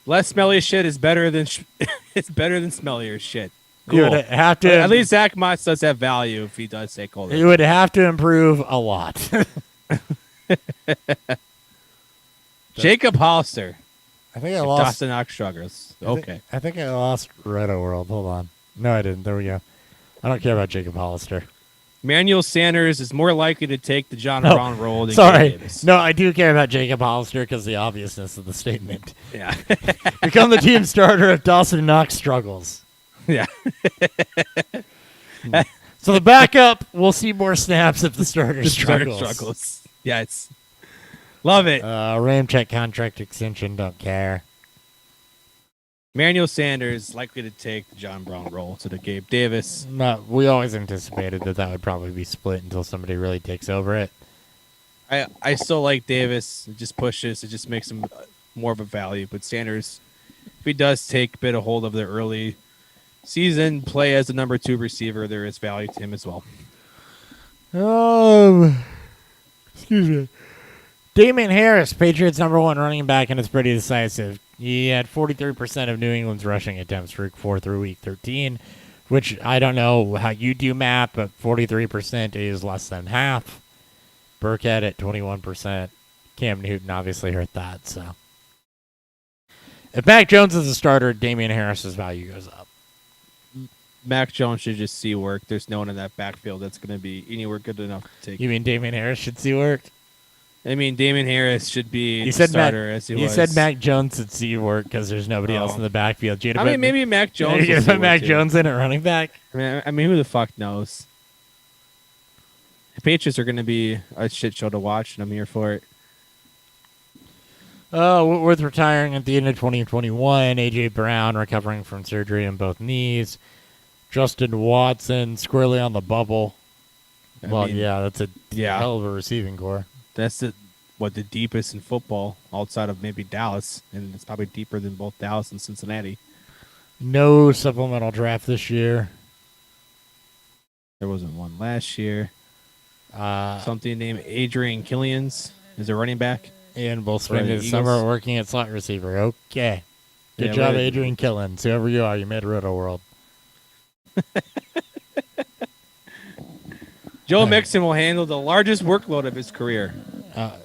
Less smelly shit is better than it's better than smellier shit. You Cool. would have to. At least Zach Moss does have value if he does take hold. You would have to improve a lot. Jacob Hollister. I think I If lost. Dawson Knox struggles. Okay. I think I lost Roto World. Hold on. No, I didn't. There we go. I don't care about Jacob Hollister. Manuel Sanders is more likely to take the John No, Brown role than Sorry. Gabe Davis. No, I do care about Jacob Hollister because the obviousness of the statement. Yeah. Become the team starter if Dawson Knox struggles. Yeah. So the backup will see more snaps if the starter Starter struggles. Yeah, it's love it. Ramcheck contract extension, don't care. Manuel Sanders likely to take the John Brown role to the Gabe Davis. No, we always anticipated that would probably be split until somebody really takes over it. I still like Davis. It just pushes. It just makes him more of a value. But Sanders, if he does take a bit of hold of the early season play as the number 2 receiver, there is value to him as well. Excuse me. Damian Harris, Patriots #1 running back, and it's pretty decisive. He had 43% of New England's rushing attempts for week 4 through week 13, which I don't know how you do math, but 43% is less than half. Burkhead at 21%. Cam Newton obviously hurt that. So if Mac Jones is a starter, Damian Harris's value goes up. Mac Jones should just see work. There's no one in that backfield that's going to be anywhere good enough to take. You mean Damian Harris should see work? I mean, Damian Harris should be You the said starter as he was. You said Mac Jones should see work because there's nobody else in the backfield. I mean, maybe Mac Jones. You're will going to see put Mac work, too. Jones in at running back? I mean, who the fuck knows? The Patriots are going to be a shit show to watch, and I'm here for it. Whitworth retiring at the end of 2021. A.J. Brown recovering from surgery on both knees. Justin Watson squarely on the bubble. That's a hell of a receiving core. That's the deepest in football outside of maybe Dallas, and it's probably deeper than both Dallas and Cincinnati. No supplemental draft this year. There wasn't one last year. Something named Adrian Killians is a running back. And we'll spend the his Eagles. summer working at slot receiver. Okay. Good Yeah, job, right. Adrian Killens. Whoever you are, you made Roto World. Joe Mixon will handle the largest workload of his career. I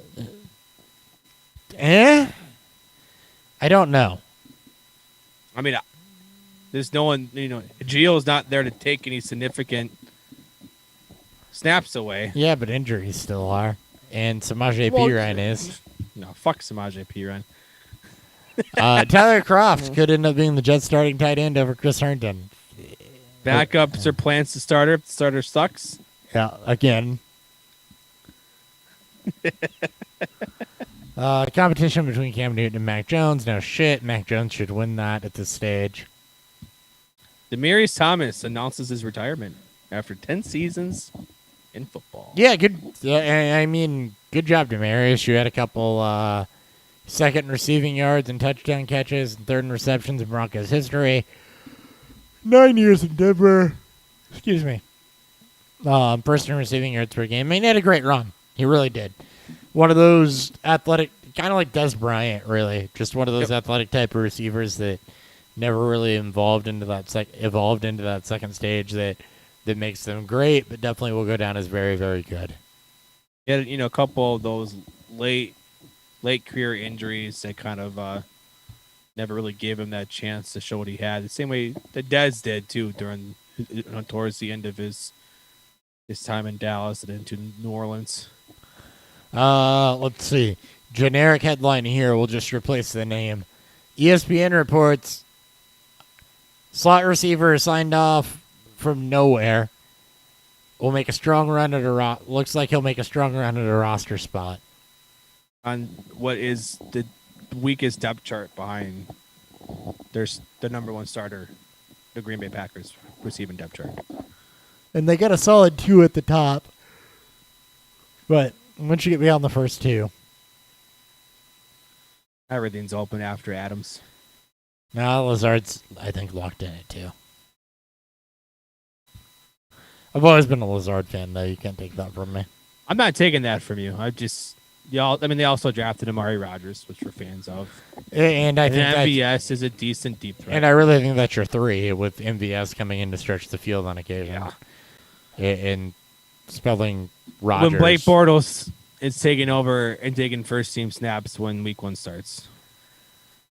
don't know. I mean, there's no one, Gio's not there to take any significant snaps away. Yeah, but injuries still are. And Samaje Perine is. No, fuck Samaje Perine. Tyler Kroft could end up being the Jets starting tight end over Chris Herndon. Backups are plans to starter if the starter sucks. Yeah, again. Competition between Cam Newton and Mac Jones. No shit. Mac Jones should win that at this stage. Demaryius Thomas announces his retirement after 10 seasons in football. Yeah, good. I mean, good job, Demaryius. You had a couple second receiving yards and touchdown catches and third in receptions in Broncos history. 9 years in Denver. Excuse me. First in receiving yards per game. I mean, he had a great run. He really did. One of those athletic, kind of like Des Bryant, really. Just one of those athletic type of receivers that never really evolved into that second stage that makes them great, but definitely will go down as very, very good. He had, a couple of those late career injuries that kind of never really gave him that chance to show what he had. The same way that Dez did too towards the end of his time in Dallas and into New Orleans. Let's see. Generic headline here. We'll just replace the name. ESPN reports slot receiver signed off from nowhere. Will make a strong run at looks like he'll make a strong run at a roster spot. On what is the weakest depth chart behind there's the number 1 starter, the Green Bay Packers receiving depth chart. And they got a solid 2 at the top. But once you get beyond the first 2. Everything's open after Adams. Now Lazard's, I think, locked in it too. I've always been a Lazard fan, though. You can't take that from me. I'm not taking that from you. they also drafted Amari Rodgers, which we're fans of. And I think MVS is a decent deep threat. And I really think that's your 3 with MVS coming in to stretch the field on occasion. Yeah. And spelling Rodgers. When Blake Bortles is taking over and taking first-team snaps when Week 1 starts.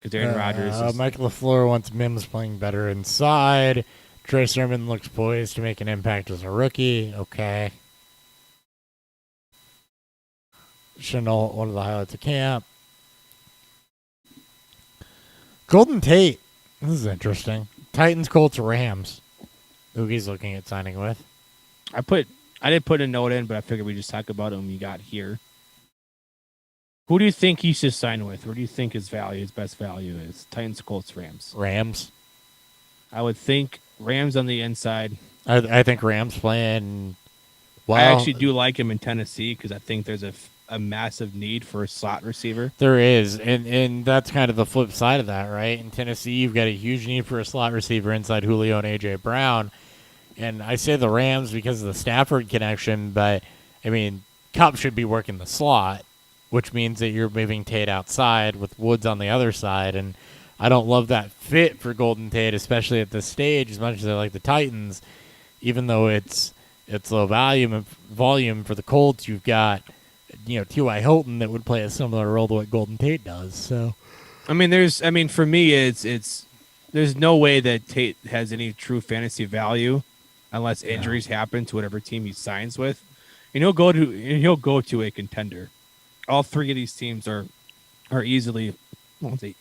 Because Aaron Rodgers Mike LaFleur wants Mims playing better inside. Trey Sermon looks poised to make an impact as a rookie. Okay. Chenault, one of the highlights of camp. Golden Tate. This is interesting. Titans, Colts, Rams. Oogie's looking at signing with. I didn't put a note in, but I figured we just talk about it when we got here. Who do you think he should sign with? Where do you think his best value is? Titans, Colts, Rams. Rams. I would think Rams on the inside. I think Rams playing well. I actually do like him in Tennessee because I think there's a massive need for a slot receiver. There is, and that's kind of the flip side of that, right? In Tennessee, you've got a huge need for a slot receiver inside Julio and A.J. Brown. And I say the Rams because of the Stafford connection, but, I mean, Kupp should be working the slot, which means that you're moving Tate outside with Woods on the other side. And I don't love that fit for Golden Tate, especially at this stage, as much as I like the Titans. Even though it's low volume for the Colts, you've got, T.Y. Hilton that would play a similar role to what Golden Tate does. So, for me, it's there's no way that Tate has any true fantasy value unless injuries happen to whatever team he signs with, and he'll go to a contender. All 3 of these teams are easily, I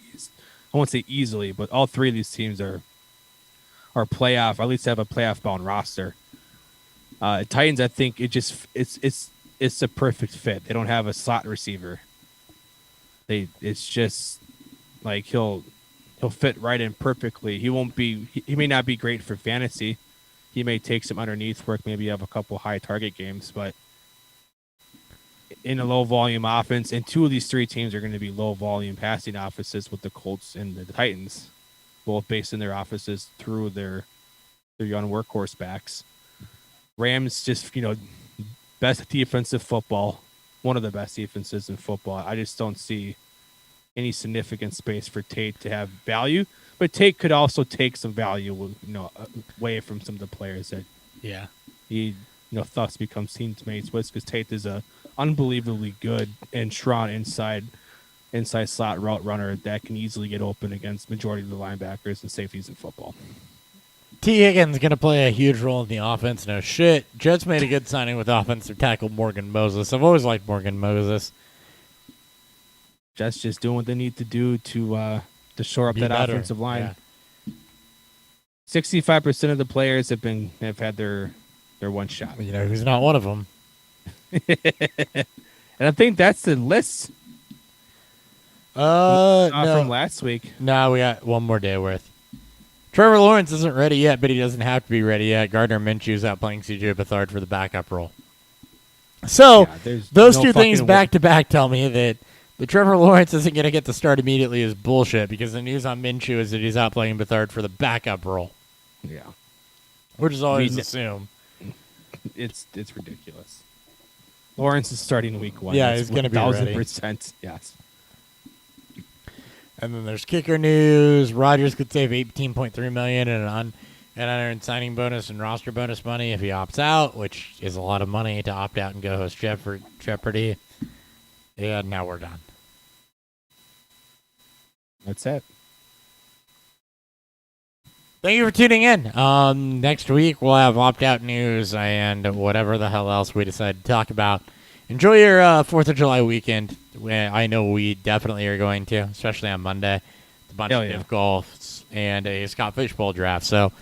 won't say easily, but all 3 of these teams are playoff, or at least have a playoff bound roster. Titans, I think it's a perfect fit. They don't have a slot receiver. It's just like he'll fit right in perfectly. He may not be great for fantasy. He may take some underneath work, maybe have a couple high target games, but in a low volume offense, and 2 of these 3 teams are going to be low volume passing offenses with the Colts and the Titans, both based in their offenses through their young workhorse backs. Rams just, best defensive football, one of the best defenses in football. I just don't see any significant space for Tate to have value, but Tate could also take some value, away from some of the players that he thus becomes teammates with, because Tate is a unbelievably good and strong inside slot route runner that can easily get open against majority of the linebackers and safeties in football. T. Higgins going to play a huge role in the offense. No shit. Jets made a good signing with offensive tackle Morgan Moses. I've always liked Morgan Moses. Jets just doing what they need to do to shore up that offensive line. Yeah. 65% of the players have had their one shot. Who's not one of them. And I think that's the list. No. From last week. No, we got one more day worth. Trevor Lawrence isn't ready yet, but he doesn't have to be ready yet. Gardner Minshew's out playing C.J. Beathard for the backup role. So those 2 things back to back tell me that the Trevor Lawrence isn't going to get the start immediately is bullshit, because the news on Minshew is that he's out playing Beathard for the backup role. Yeah. We're just always assume. It's ridiculous. Lawrence is starting week 1. Yeah, he's going to be ready. 1,000%. Yes. And then there's kicker news. Rodgers could save $18.3 million in an unearned signing bonus and roster bonus money if he opts out, which is a lot of money to opt out and go host Jeopardy. Yeah, now we're done. That's it. Thank you for tuning in. Next week, we'll have opt-out news and whatever the hell else we decide to talk about. Enjoy your 4th of July weekend. I know we definitely are going to, especially on Monday. A bunch of golfs and a Scott Fishbowl draft. So,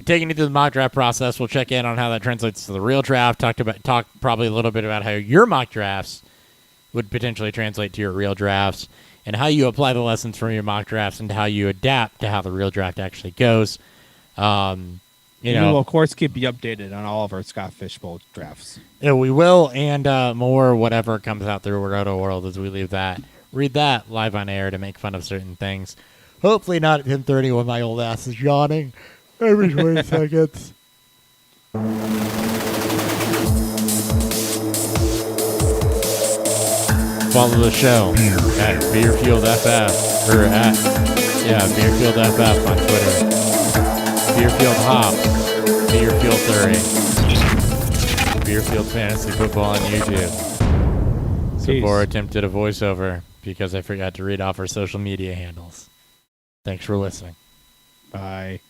taking you through the mock draft process, we'll check in on how that translates to the real draft. Talk probably a little bit about how your mock drafts would potentially translate to your real drafts, and how you apply the lessons from your mock drafts and how you adapt to how the real draft actually goes. We will, of course, keep you updated on all of our Scott Fishbowl drafts. Yeah, we will, and more whatever comes out through Roto World as we read that live on air to make fun of certain things. Hopefully not at 10:30 when my old ass is yawning every 20 seconds. follow the show at BeerfieldFF or at BeerfieldFF on Twitter. Beerfield Hop, Beerfield 30, Beerfield Fantasy Football on YouTube. Sabor attempted a voiceover because I forgot to read off our social media handles. Thanks for listening. Bye.